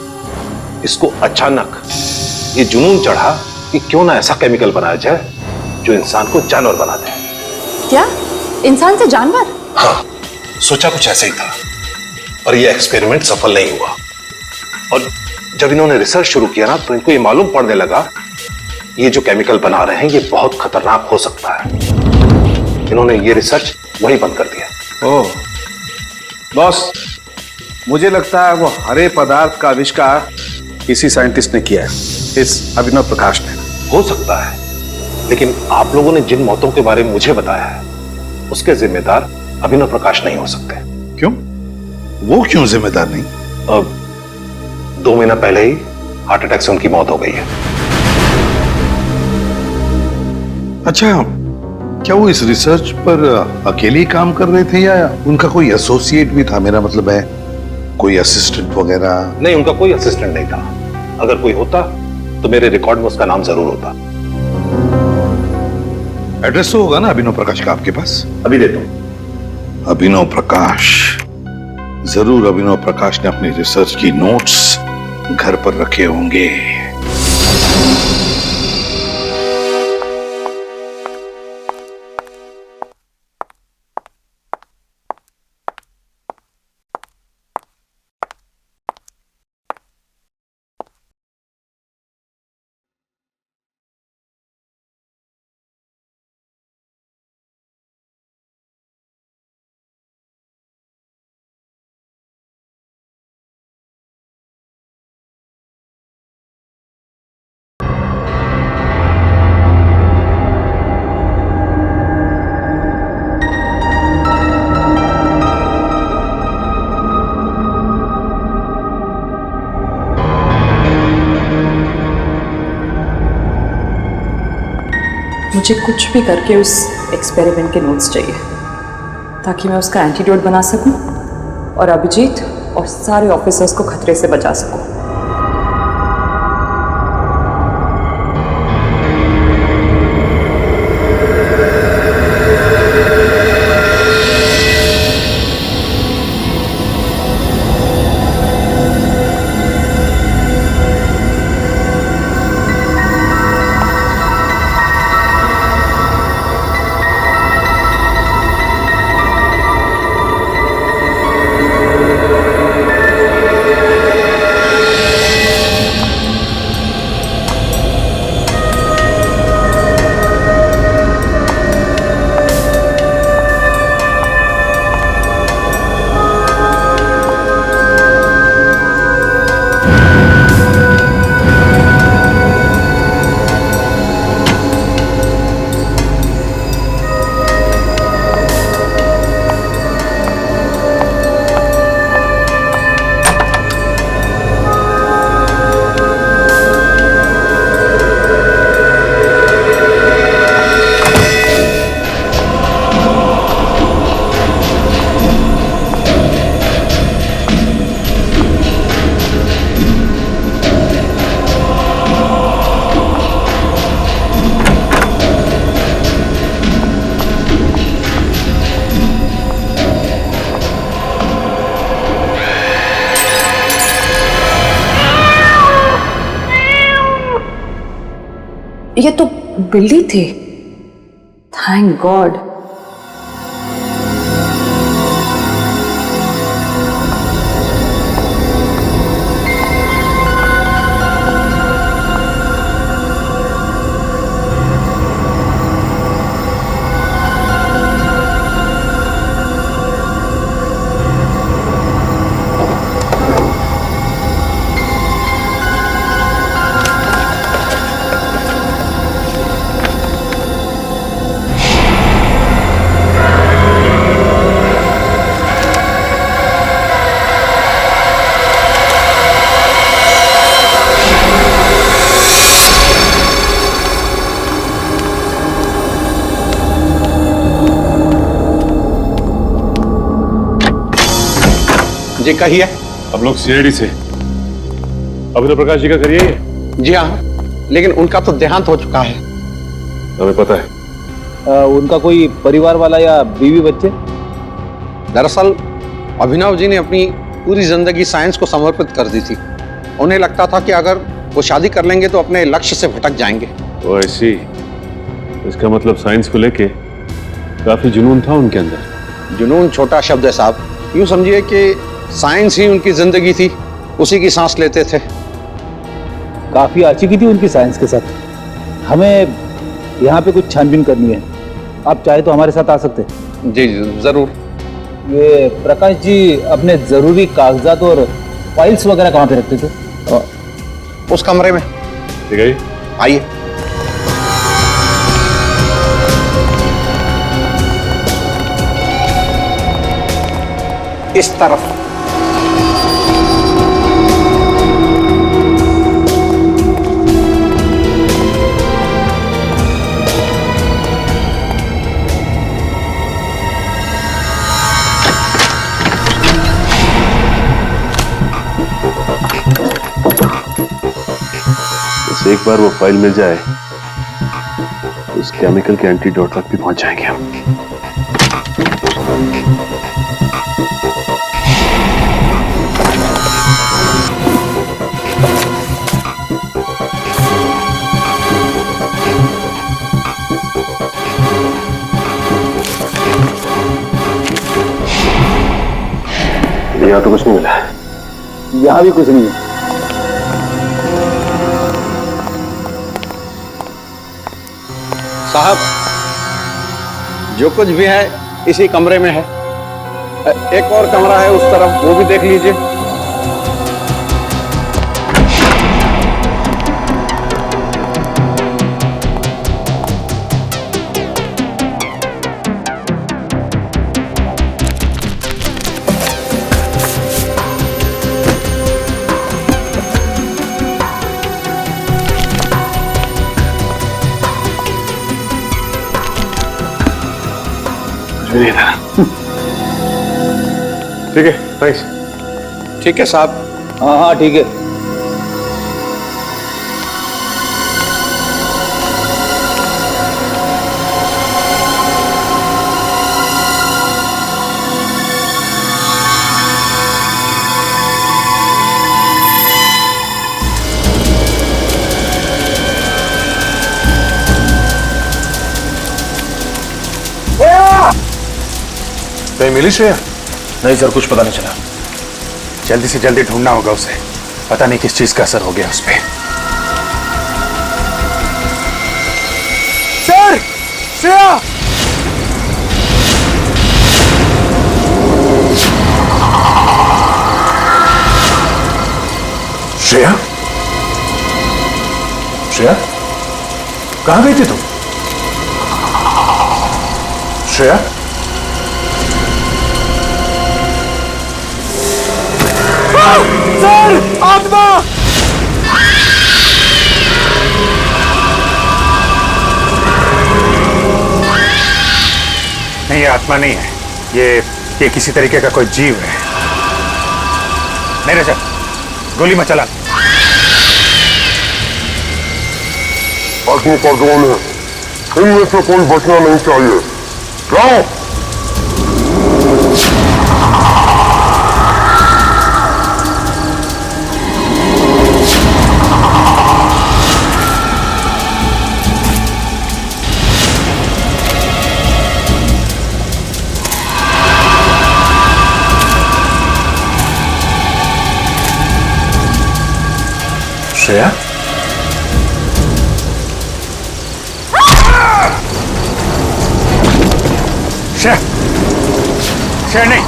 इसको अचानक ये जुनून चढ़ा कि क्यों ना ऐसा केमिकल बनाया जाए जो इंसान को जानवर बना दे। क्या? इंसान से जानवर? हाँ, सोचा कुछ ऐसे ही था, पर यह एक्सपेरिमेंट सफल नहीं हुआ। और जब इन्होंने रिसर्च शुरू किया ना, तो इनको ये मालूम पड़ने लगा ये जो केमिकल बना रहे हैं ये बहुत खतरनाक हो सकता है। इन्होंने ये रिसर्च वहीं बंद कर दिया। ओह बॉस, मुझे लगता है वो हरे पदार्थ का आविष्कार किसी साइंटिस्ट ने किया है, इस अभिनव प्रकाश ने। हो सकता है, लेकिन आप लोगों ने जिन मौतों के बारे में मुझे बताया है उसके जिम्मेदार अभिनव प्रकाश नहीं हो सकते। क्यों? वो क्यों जिम्मेदार नहीं? अब 2 महीना पहले ही हार्ट अटैक से उनकी मौत हो गई है। अच्छा, क्या वो इस रिसर्च पर अकेले ही काम कर रहे थे या उनका कोई एसोसिएट भी था? मेरा मतलब है कोई असिस्टेंट वगैरह? नहीं, उनका कोई असिस्टेंट नहीं था। अगर कोई होता तो मेरे रिकॉर्ड में उसका नाम जरूर होता। एड्रेस तो होगा ना अभिनव प्रकाश का आपके पास? अभी देता हूं। अभिनव प्रकाश, जरूर अभिनव प्रकाश ने अपनी रिसर्च की नोट्स घर पर रखे होंगे। मुझे कुछ भी करके उस एक्सपेरिमेंट के नोट्स चाहिए ताकि मैं उसका एंटीडोट बना सकूं और अभिजीत और सारे ऑफिसर्स को खतरे से बचा सकूं। ये तो बिल्ली थी। Thank God. जी कहिए। हम लोग सीआईडी से अभिनव प्रकाश जी का करिए ये? जी हाँ, लेकिन उनका तो देहांत हो चुका है। हमें पता है। उनका कोई परिवार वाला या बीवी बच्चे? दरअसल अभिनव जी ने अपनी पूरी जिंदगी साइंस को समर्पित कर दी थी। उन्हें लगता था कि अगर वो शादी कर लेंगे तो अपने लक्ष्य से भटक जाएंगे। ओ ऐसी, इसका मतलब साइंस को लेके काफी जुनून था उनके अंदर। जुनून छोटा शब्द है साहब, यूं समझिए कि साइंस ही उनकी जिंदगी थी, उसी की सांस लेते थे। काफी आशिकी थी उनकी साइंस के साथ। हमें यहाँ पे कुछ छानबीन करनी है, आप चाहे तो हमारे साथ आ सकते हैं। जी जरूर। ये प्रकाश जी अपने जरूरी कागजात और फाइल्स वगैरह कहाँ पे रखते थे? उस कमरे में। ठीक है, आइए। इस तरफ। बस एक बार वो फाइल मिल जाए तो उस केमिकल के एंटीडोट तक भी पहुंच जाएंगे हम। यहाँ तो कुछ नहीं मिला। यहाँ भी कुछ नहीं है। साहब, जो कुछ भी है इसी कमरे में है। एक और कमरा है उस तरफ, वो भी देख लीजिए। ठीक है, थैंक्स। ठीक है साहब। हाँ हाँ ठीक है। कहीं मिली श्रेया? नहीं सर, कुछ पता नहीं चला। जल्दी से जल्दी ढूंढना होगा उसे। पता नहीं किस चीज का असर हो गया उस पे। सर, श्रेया! श्रेया? श्रेया? कहां गई थी तुम? श्रेया? सर, आत्मा! नहीं, ये आत्मा नहीं है। ये किसी तरीके का कोई जीव है। मेरे से गोली मत चला। आदमी का ड्रोन है, इनमें से कोई बचना नहीं चाहिए। जाओ। श्रेया? श्रेया! श्रेया नहीं!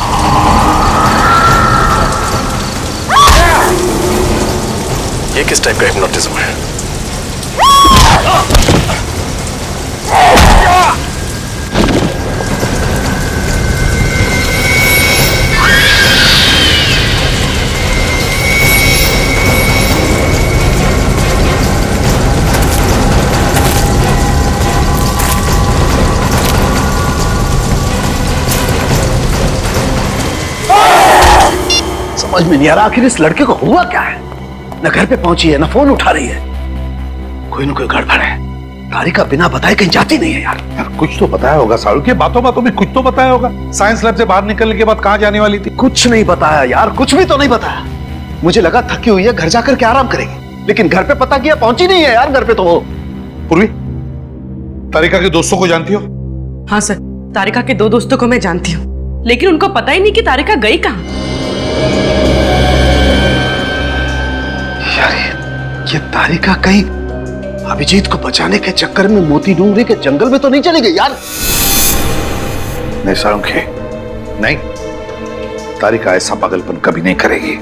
ये किस टाइप का हिप्नोटिज्म है? समझ में नहीं आ रहा आखिर इस लड़के को हुआ क्या है। न घर पे पहुंची है, न फोन उठा रही है। कोई न कोई गड़बड़ है। तारिका बिना बताए कहीं जाती नहीं है यार। कुछ तो बताया होगा सारू के, बातों बातों में कुछ तो बताया होगा। साइंस लैब से बाहर निकलने के बाद कहां जाने वाली थी? कुछ नहीं बताया यार, कुछ भी तो नहीं बताया। मुझे लगा थकी हुई है, घर जाकर के आराम करेगी, लेकिन घर पे पता किया पहुंची नहीं है यार घर पे तो वो। पूर्वी, तारिका के दोस्तों को जानती हो? हाँ सर, तारिका के 2 दोस्तों को मैं जानती हूँ, लेकिन उनको पता ही नहीं कि तारिका गई कहाँ। यार ये तारिका कहीं अभिजीत को बचाने के चक्कर में मोती डूंगरी के जंगल में तो नहीं चली गई यार? नहीं सारुंखे, नहीं, तारिका ऐसा पागलपन कभी नहीं करेगी।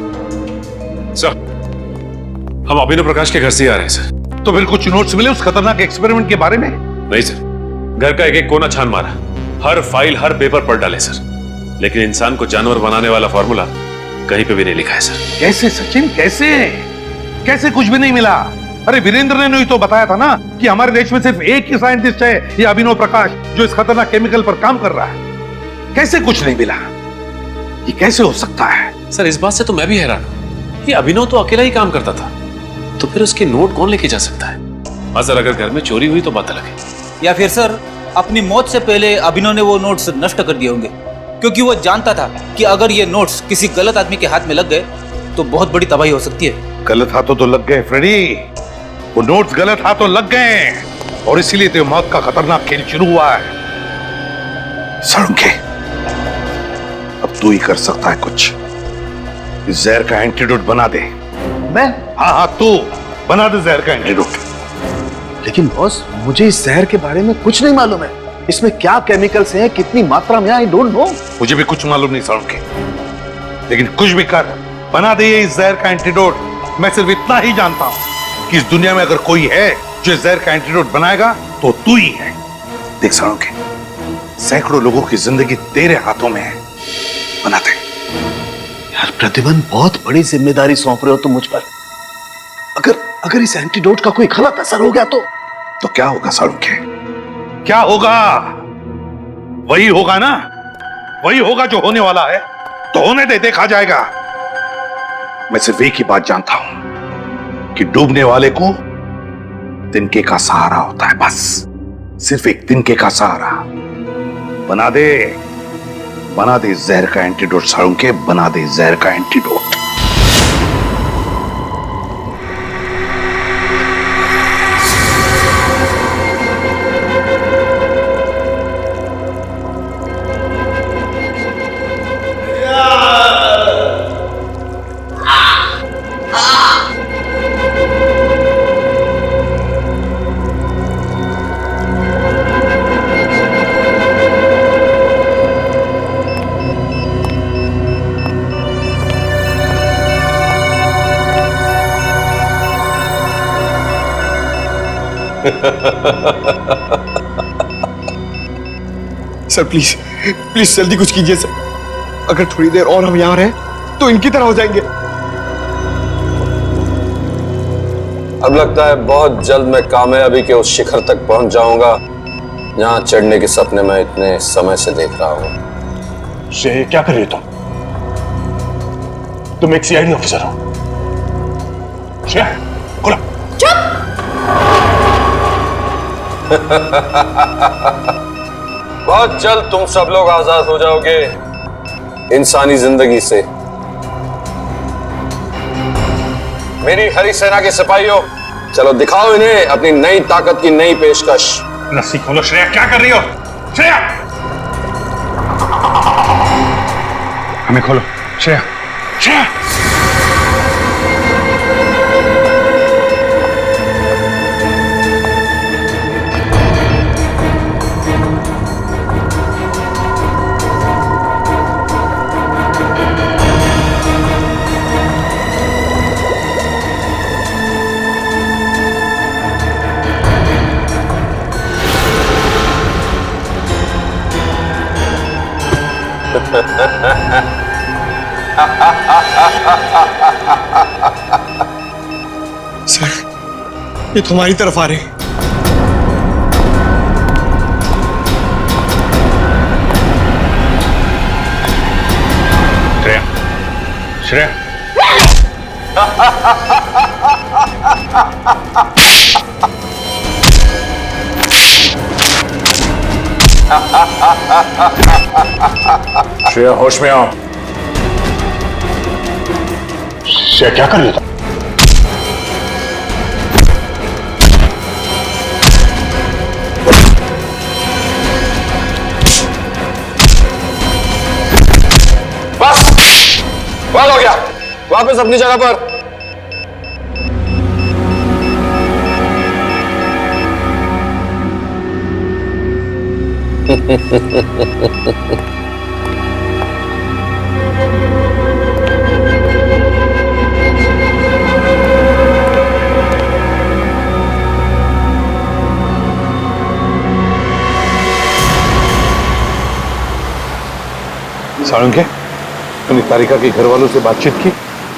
सर, हम अभिनव प्रकाश के घर से ही आ रहे हैं सर। तो फिर कुछ नोट्स मिले उस खतरनाक एक्सपेरिमेंट के बारे में? नहीं सर, घर का एक एक कोना छान मारा, हर फाइल हर पेपर पढ़ डाले सर, लेकिन इंसान को जानवर बनाने वाला फॉर्मूला कहीं पे भी नहीं लिखा है सर। कैसे सचिन, कैसे कैसे कुछ भी नहीं मिला? अरे वीरेंद्र ने ही तो बताया था ना कि हमारे देश में सिर्फ एक ही साइंटिस्ट है, ये अभिनव प्रकाश, जो इस खतरनाक केमिकल पर काम कर रहा है। कैसे कुछ नहीं मिला? ये कैसे हो सकता है? सर इस बात से तो मैं भी हैरान हूं कि अभिनव तो अकेला ही काम करता था, तो फिर उसके नोट कौन लेके जा सकता है? हाँ सर, अगर घर में चोरी हुई तो बात अलग है। या फिर सर अपनी मौत से पहले अभिनव ने वो नोट्स नष्ट कर दिए होंगे, क्योंकि वो जानता था कि अगर ये नोट्स किसी गलत आदमी के हाथ में लग गए तो बहुत बड़ी तबाही हो सकती है। गलत हाथों तो लग गए फ्रेडी, वो नोट्स गलत हाथों लग गए और इसीलिए तो मौत का खतरनाक खेल शुरू हुआ है। सड़ुंके, अब तू ही कर सकता है कुछ। इस जहर का एंटीडोट बना दे। मैं? हाँ हाँ, तू बना दे जहर का एंटीडोट। लेकिन बॉस, मुझे इस जहर के बारे में कुछ नहीं मालूम है। इसमें क्या केमिकल्स हैं, कितनी मात्रा में, आई डोंट नो। मुझे भी कुछ मालूम नहीं सड़ुंके, लेकिन कुछ भी कर, बना दे इस जहर का एंटीडोट। मैं सिर्फ इतना ही जानता हूं कि इस दुनिया में अगर कोई है जो इस जहर का एंटीडोट बनाएगा तो तू ही है। देख सड़ुंके, सैकड़ों लोगों की जिंदगी तेरे हाथों में है, बना दे। यार प्रतिबंध, बहुत बड़ी जिम्मेदारी सौंप रहे हो तुम मुझ पर। अगर इस एंटीडोट का कोई गलत असर हो गया तो क्या होगा सड़ुंके? क्या होगा? वही होगा ना, वही होगा जो होने वाला है। तो होने दे, देखा जाएगा। मैं सिर्फ एक ही बात जानता हूं कि डूबने वाले को तिनके का सहारा होता है, बस सिर्फ एक तिनके का सहारा। बना दे जहर का एंटीडोट सड़ुंके, बना दे जहर का एंटीडोट। सर प्लीज प्लीज जल्दी कुछ कीजिए सर। अगर थोड़ी देर और हम यहां रहे तो इनकी तरह हो जाएंगे। अब लगता है बहुत जल्द मैं कामयाबी के उस शिखर तक पहुंच जाऊंगा जहां चढ़ने के सपने मैं इतने समय से देख रहा हूं। श्रेया, क्या कर रही हो तुम एक सीआईडी ऑफिसर हो। श्रेया, खोलो। बहुत जल्द तुम सब लोग आजाद हो जाओगे इंसानी जिंदगी से। मेरी हरी सेना के सिपाहियों, चलो दिखाओ इन्हें अपनी नई ताकत की नई पेशकश। रस्सी खोलो। श्रेया, क्या कर रही हो? श्रेया, हमें खोलो। श्रेया, श्रेया। सर, ये तुम्हारी तरफ आ रहे हैं। श्रेया, श्रेया। श्रेया, होश में आओ। श्रेया, क्या कर रही हो? बस हो गया, वापस अपनी जगह पर। साळुंखे, तूने तारिका के घर वालों से बातचीत की?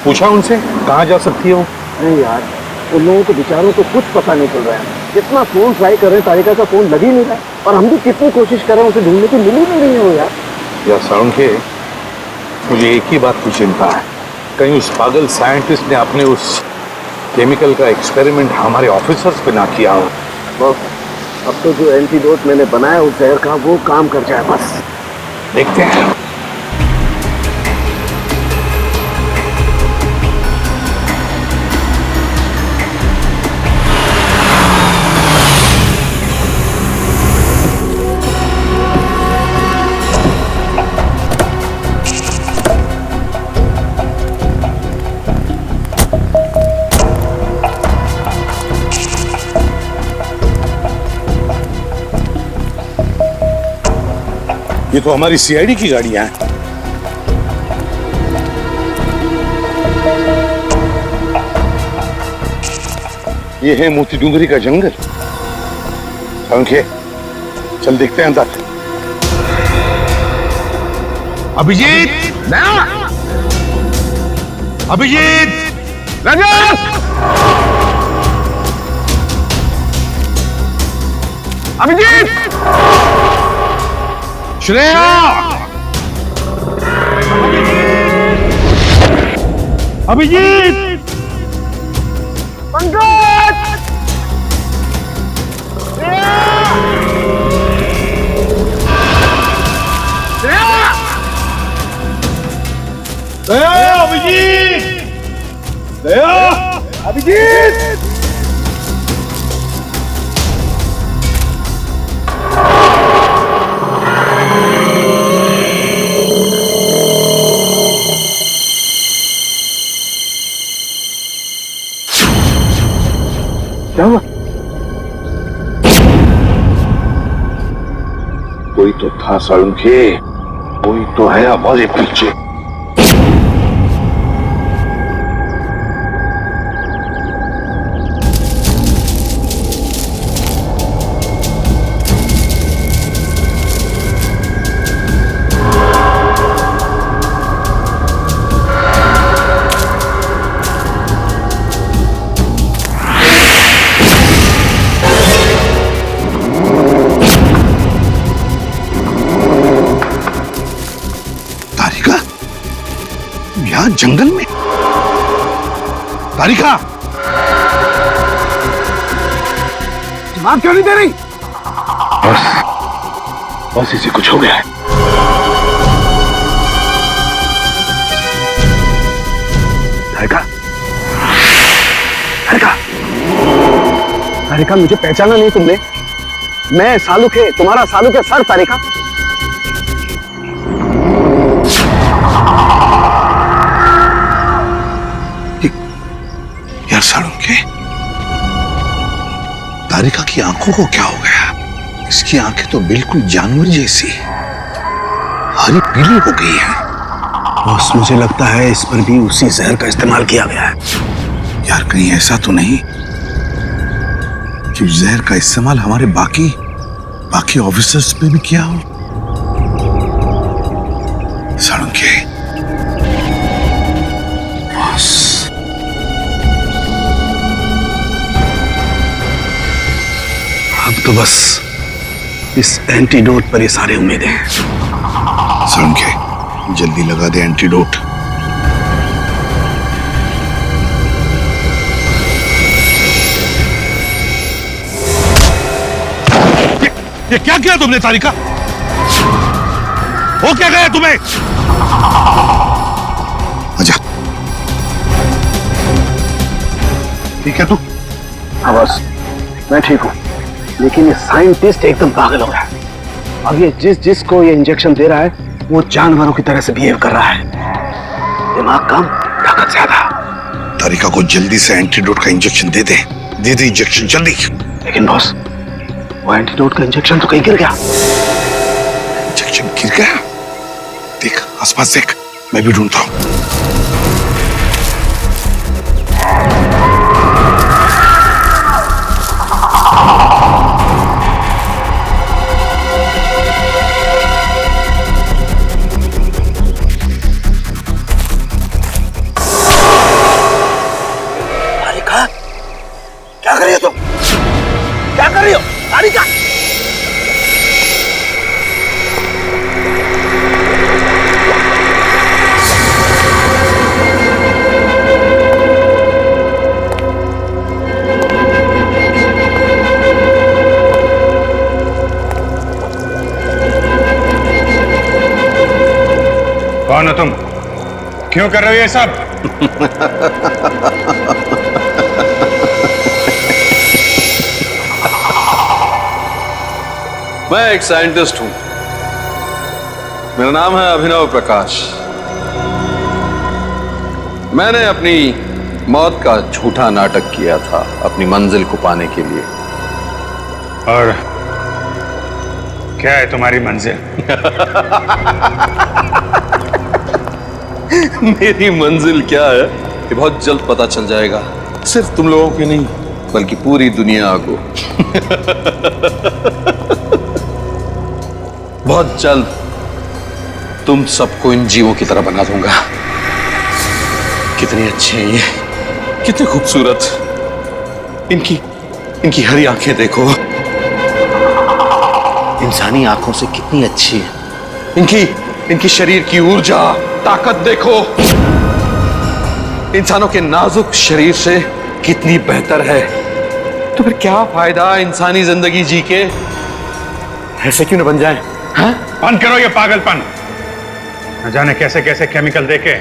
पूछा उनसे कहाँ जा सकती है वो? नहीं यार, उन लोगों को बेचारों को कुछ पता नहीं चल रहा है। कितना फोन ट्राई कर रहे हैं, तारिका का फोन लग ही नहीं रहा, और हम भी कितनी कोशिश कर रहे हैं उसे ढूंढने की, मिल ही नहीं रही है वो यार। यार साळुंखे, मुझे एक ही बात की चिंता है, कहीं उस पागल साइंटिस्ट ने अपने उस केमिकल का एक्सपेरिमेंट हमारे ऑफिसर्स पे ना किया हो। बस अब तो जो एंटीडोट मैंने बनाया उस जहर का, वो काम कर जाए, बस देखते हैं। ये तो हमारी सीआईडी की गाड़ियां हैं। ये है मोती डूंगरी का जंगल। साळुंखे, चल देखते हैं अंदर। अभिजीत, अभिजीत, रजत, अभिजीत, श्रेया, अभिजीत, पंकज, श्रेया, अभिजीत, श्रेया, अभिजीत। क्या हुआ? कोई तो था साळुंखे, कोई तो है हमारे पीछे। जंगल में तारिका, जवाब क्यों नहीं दे रही? बस इसे कुछ हो गया है। तारिका, तारिका, तारिका, मुझे पहचाना नहीं तुमने? मैं सालुक है, तुम्हारा सालुक है सर। तारिका, यार साळुंखे, तारिका की आंखों को क्या हो गया? इसकी आंखें तो बिल्कुल जानवर जैसी हरी पीली हो गई है। बॉस, मुझे लगता है इस पर भी उसी जहर का इस्तेमाल किया गया है। यार कहीं ऐसा तो नहीं कि उस जहर का इस्तेमाल हमारे बाकी ऑफिसर्स पे भी किया हो? साळुंखे, बॉस, अब तो बस इस एंटीडोट पर ये सारी उम्मीदें हैं। साळुंखे, जल्दी लगा दे एंटीडोट। ये क्या किया तुमने तारिका? हो क्या गया तुम्हें? आजा। ठीक है तू? हाँ बस, मैं ठीक हूँ, लेकिन ये साइंटिस्ट एकदम पागल हो रहा है। अब ये जिसको ये इंजेक्शन दे रहा है वो जानवरों की तरह से बिहेव कर रहा है। दिमाग कम, ताकत ज्यादा। तारिका को जल्दी से एंटीडोट का इंजेक्शन दे दे इंजेक्शन जल्दी। लेकिन बॉस, वो एंटीडोट का इंजेक्शन तो कहीं गिर गया। इंजेक्शन गिर गया? देख आसपास देख, मैं भी ढूंढता हूं। कौन हो तुम? क्यों कर रहे हो ये सब? मैं एक साइंटिस्ट हूं। मेरा नाम है अभिनव प्रकाश। मैंने अपनी मौत का झूठा नाटक किया था अपनी मंजिल को पाने के लिए। और क्या है तुम्हारी मंजिल? मेरी मंजिल क्या है ये बहुत जल्द पता चल जाएगा। सिर्फ तुम लोगों की नहीं बल्कि पूरी दुनिया को। बहुत जल्द तुम सबको इन जीवों की तरह बना दूंगा। कितनी अच्छी है ये, कितनी खूबसूरत। इनकी हरी आंखें देखो, इंसानी आंखों से कितनी अच्छी है। इनकी शरीर की ऊर्जा, ताकत देखो, इंसानों के नाजुक शरीर से कितनी बेहतर है। तो फिर क्या फायदा इंसानी जिंदगी जी के? ऐसे क्यों न बन जाए? बंद करो ये पागलपन। न जाने कैसे कैसे केमिकल देके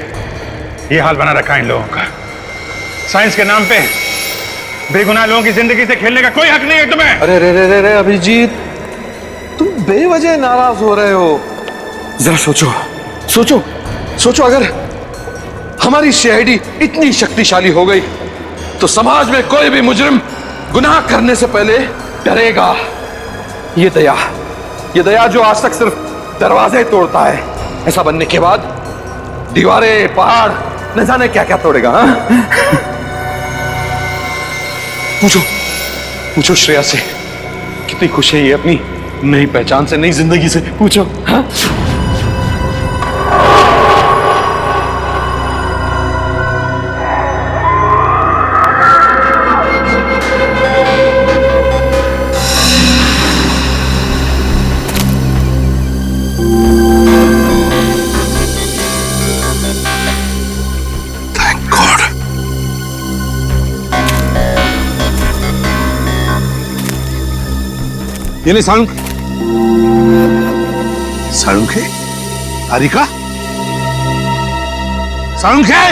ये हाल बना रखा है इन लोगों का। साइंस के नाम पे बेगुनाह लोगों की जिंदगी से खेलने का कोई हक नहीं है तुम्हें। अरे रे रे रे रे अभिजीत, तुम बेवजह नाराज हो रहे हो। जरा सोचो अगर हमारी सीआईडी इतनी शक्तिशाली हो गई तो समाज में कोई भी मुजरिम गुनाह करने से पहले डरेगा। ये दया जो आज तक सिर्फ दरवाजे तोड़ता है, ऐसा बनने के बाद दीवारें, पहाड़, न जाने क्या क्या तोड़ेगा। पूछो श्रेया से कितनी खुश है ये अपनी नई पहचान से, नई जिंदगी से। पूछो। हाँ? ये नहीं साळुंखे? तारिका? साळुंखे?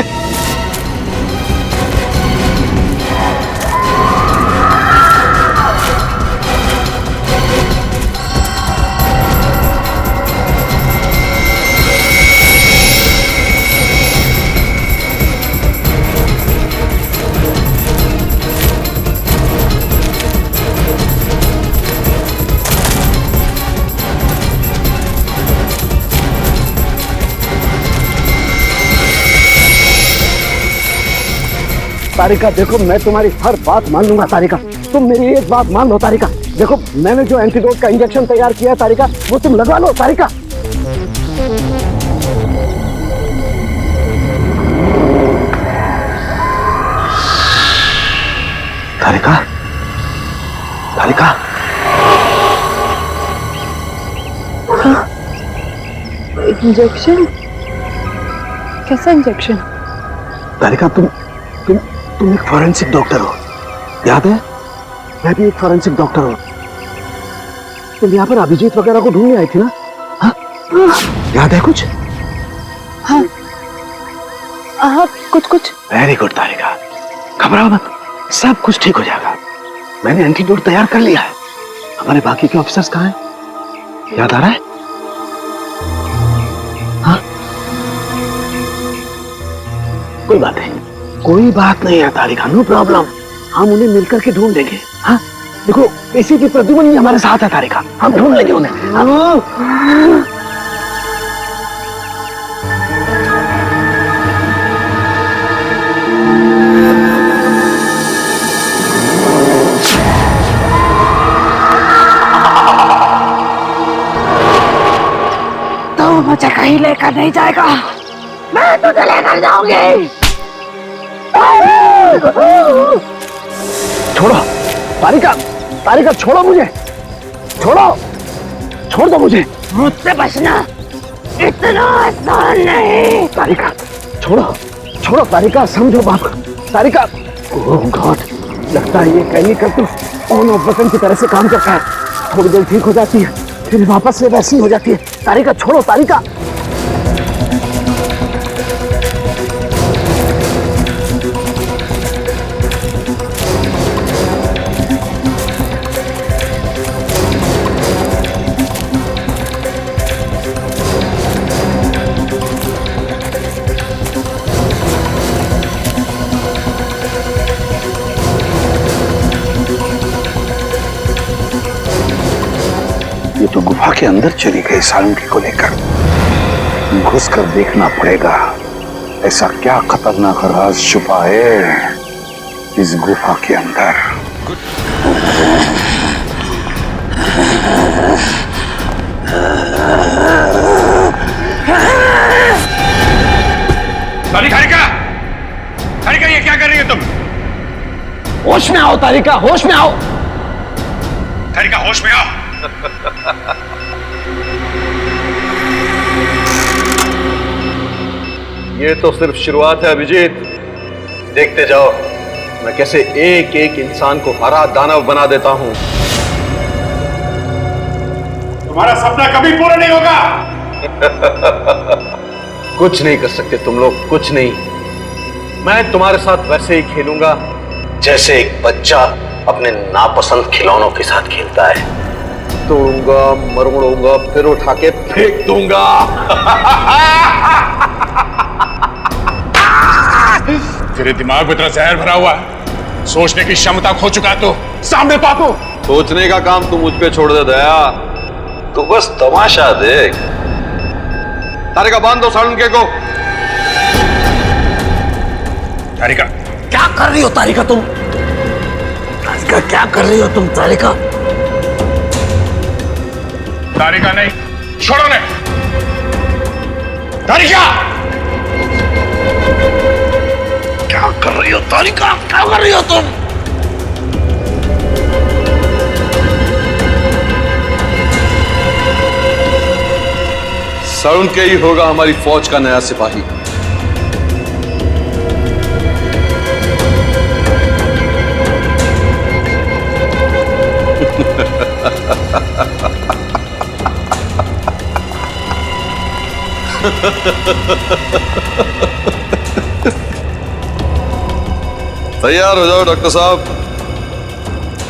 तारिका देखो, मैं तुम्हारी हर बात मान लूंगा तारिका। तुम मेरी एक बात मान लो तारिका। देखो मैंने जो एंटीडोट का इंजेक्शन तैयार किया तारिका, वो तुम लगवा लो तारिका। तारिका, तारिका। हाँ? इंजेक्शन? कैसा इंजेक्शन? तारिका तुम एक फॉरेंसिक डॉक्टर हो, याद है? मैं भी एक फॉरेंसिक डॉक्टर हूँ। तुम यहाँ पर अभिजीत वगैरह को ढूंढने आई थी ना? हाँ? याद है कुछ? हाँ, कुछ। वेरी गुड तारिका, घबराओ मत, सब कुछ ठीक हो जाएगा। मैंने एंटीडोट तैयार कर लिया है। हमारे बाकी के ऑफिसर्स कहाँ हैं? याद आ रहा है? हाँ? कोई बात नहीं है तारिका, नो प्रॉब्लम। हम उन्हें मिलकर के ढूंढ लेंगे। हाँ देखो, इसी की प्रद्युम्न हमारे साथ है तारिका, हम ढूंढ लेंगे उन्हें। तो मुझे कहीं लेकर नहीं जाएगा, मैं तुझे लेकर जाऊंगी। छोड़ो तारिका, तारिका छोड़ो मुझे, छोड़ दो मुझे। मुझसे बचना इतना आसान नहीं। तारिका छोड़ो तारिका, समझो बात। तारिका, ओह गॉड, लगता है ये केमिकल तो ऑन ऑफ बटन की तरह से काम करता है। थोड़ी देर ठीक हो जाती है, फिर वापस से वैसी हो जाती है। तारिका छोड़ो तारिका। गुफा के अंदर चली गई सालुंकी को लेकर। घुसकर देखना पड़ेगा ऐसा क्या खतरनाक राज छुपा है इस गुफा के अंदर। तारिका, तारिका ये क्या कर रही हो तुम? होश में आओ तारिका, होश में आओ। तारिका होश में आओ। ये तो सिर्फ शुरुआत है अभिजीत, देखते जाओ मैं कैसे एक एक इंसान को हरा दानव बना देता हूं। तुम्हारा सपना कभी पूरा नहीं होगा। कुछ नहीं कर सकते तुम लोग, कुछ नहीं। मैं तुम्हारे साथ वैसे ही खेलूंगा जैसे एक बच्चा अपने नापसंद खिलौनों के साथ खेलता है। तोड़ूंगा, मरोड़ूंगा, फिर उठा के फेंक दूंगा। तेरे दिमाग में इतना जहर भरा हुआ है, सोचने की क्षमता खो चुका तो सामने पापू। सोचने का काम तू मुझ पे छोड़ दे दया, तू बस तमाशा देख। तारिका बांध दो सालुंके को। तारिका क्या कर रही हो तारिका तुम? तारिका क्या कर रही हो तुम तारिका? तारिका नहीं, छोड़ो ने। तारिका क्या कर रही हो तारिका? क्या कर रही हो तुम? सालुंके ही होगा हमारी फौज का नया सिपाही। तैयार हो जाओ डॉक्टर साहब,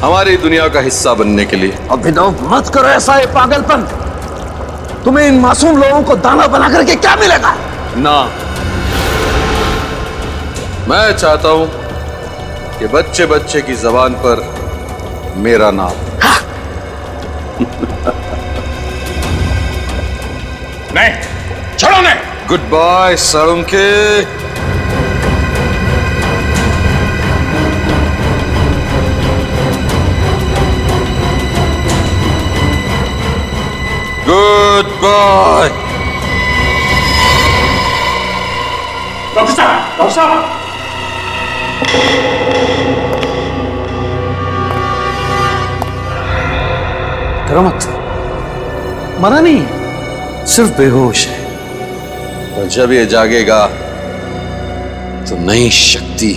हमारी दुनिया का हिस्सा बनने के लिए। अभिनव मत करो ऐसा ये पागलपन। तुम्हें इन मासूम लोगों को दाना बना करके क्या मिलेगा? ना, मैं चाहता हूं कि बच्चे बच्चे की जबान पर मेरा नाम। नहीं, छोड़ो ने। Good bye Salunke. Good bye. Doctor साहब, डॉक्टर साहब। डरो मत, मरा नहीं, सिर्फ बेहोश है। और जब ये जागेगा तो नई शक्ति,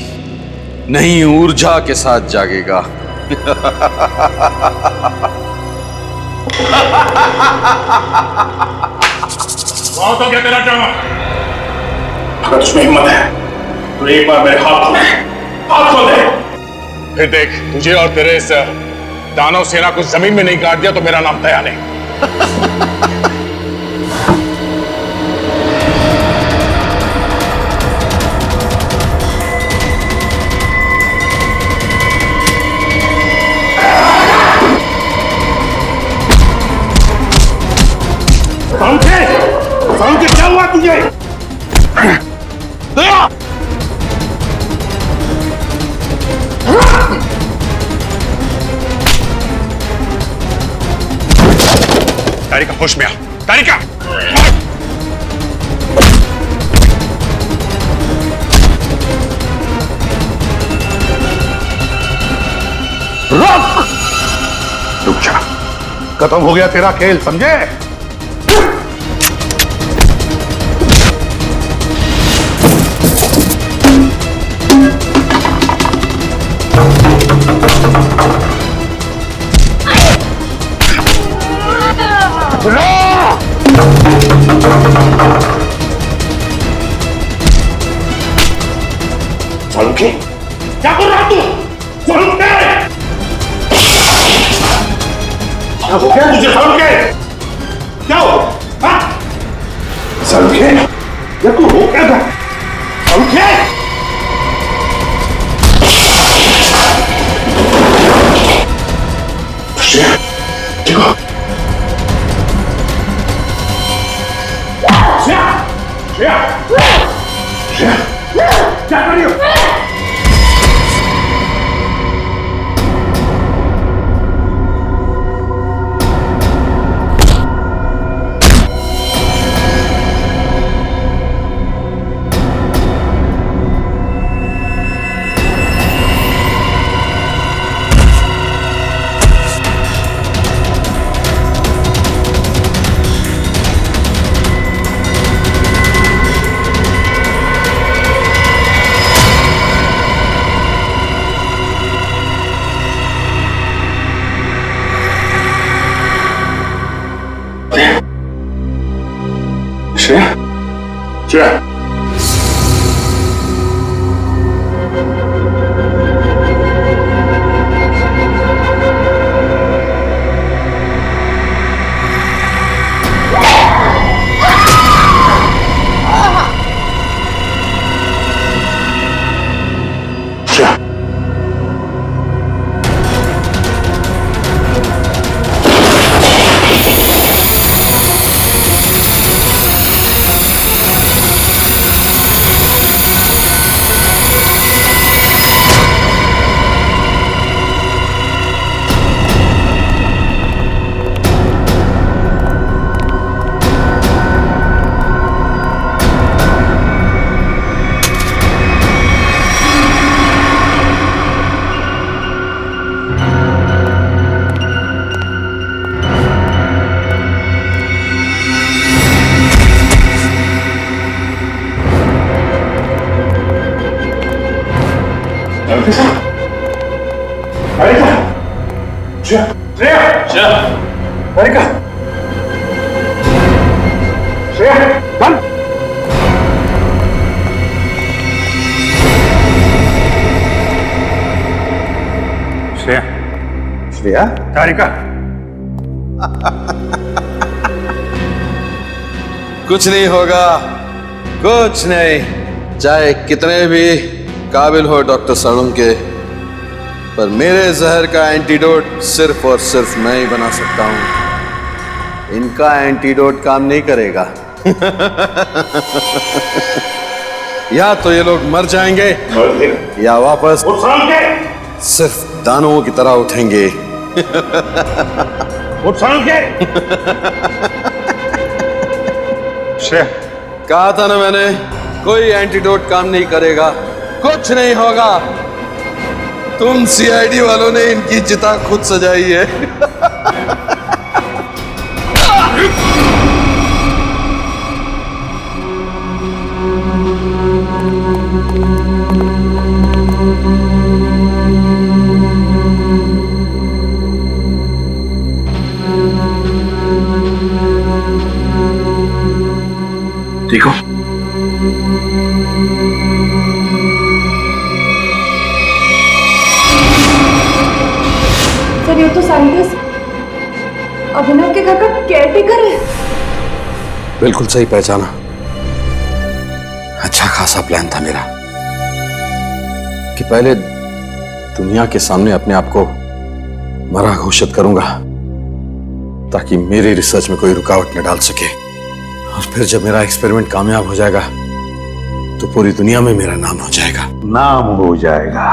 नई ऊर्जा के साथ जागेगा। बहुत हो गया तेरा ड्रामा। अगर तुझमें हिम्मत है तो एक बार मेरे हाथ खोल दे। फिर देख, तुझे और तेरे इस दानव सेना को जमीन में नहीं काट दिया तो मेरा नाम दया नहीं। सालुंके क्या हुआ तुझे? तारिका होश में आ। तारिका रुक जा, खत्म हो गया तेरा खेल, समझे? सालुंके क्या कर रहा तू? सालुंके क्या हो गया तुझे? सालुंके क्या हो? सालुंके ये तू हो क्या गया? सालुंके ठीक हो? क्या कर रही हो? श्रेया, श्रेया, तारिका, कुछ नहीं होगा, कुछ नहीं। चाहे कितने भी काबिल हो डॉक्टर सड़ुम के, पर मेरे जहर का एंटीडोट सिर्फ और सिर्फ मैं ही बना सकता हूं। इनका एंटीडोट काम नहीं करेगा। या तो ये लोग मर जाएंगे या वापस सिर्फ दानवों की तरह उठेंगे। कहा था ना मैंने, कोई एंटीडोट काम नहीं करेगा, कुछ नहीं होगा। तुम सीआईडी वालों ने इनकी चिता खुद सजाई है। देखो, सर ये तो साइंटिस्ट अभिनव के घर का केयरटेकर है। बिल्कुल सही पहचाना। अच्छा खासा प्लान था मेरा कि पहले दुनिया के सामने अपने आप को मरा घोषित करूंगा ताकि मेरी रिसर्च में कोई रुकावट न डाल सके, और फिर जब मेरा एक्सपेरिमेंट कामयाब हो जाएगा तो पूरी दुनिया में मेरा नाम हो जाएगा। नाम हो जाएगा,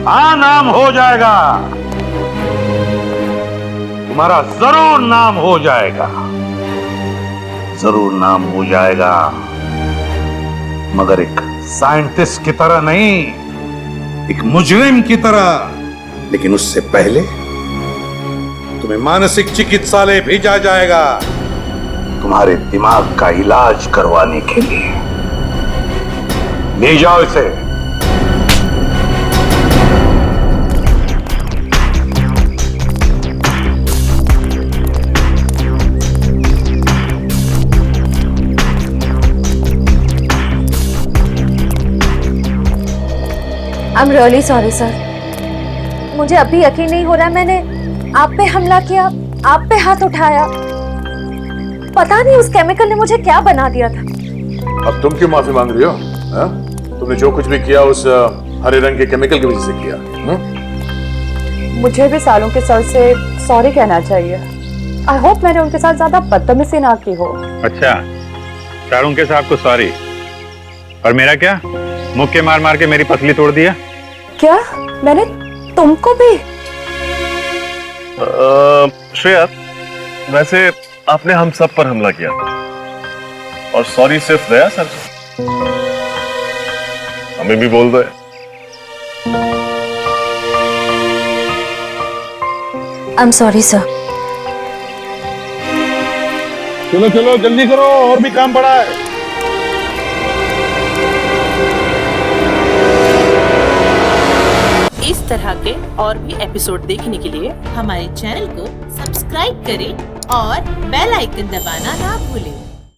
हाँ नाम हो जाएगा, तुम्हारा जरूर नाम हो जाएगा, जरूर नाम हो जाएगा, मगर एक साइंटिस्ट की तरह नहीं, एक मुजरिम की तरह। लेकिन उससे पहले तुम्हें मानसिक चिकित्सालय भेजा जाएगा तुम्हारे दिमाग का इलाज करवाने के लिए। ले जाओ इसे। I'm really sorry sir। मुझे अभी यकीन नहीं हो रहा मैंने आप पे हमला किया, आप पे हाथ उठाया। पता नहीं उस केमिकल ने मुझे क्या बना दिया था। अब तुम क्यों माफी मांग रही हो? हा? तुमने जो कुछ भी किया उस हरे रंग के केमिकल की वजह से किया। मुझे भी सालों के सर से सॉरी कहना चाहिए। आई होप मैंने उनके साथ ज्यादा बदतमीजी ना की हो। अच्छा, शाहरुख साहब को सॉरी। और मेरा क्या, मुक्के मार मार के मेरी पसली तोड़ दिया। क्या मैंने तुमको भी? श्रेया, वैसे आपने हम सब पर हमला किया और सॉरी सिर्फ दया सर हमें भी बोल दो। I am sorry sir. चलो चलो जल्दी करो, और भी काम पड़ा है। इस तरह के और भी एपिसोड देखने के लिए हमारे चैनल को सब्सक्राइब करें और बेल आइकन दबाना ना भूलें।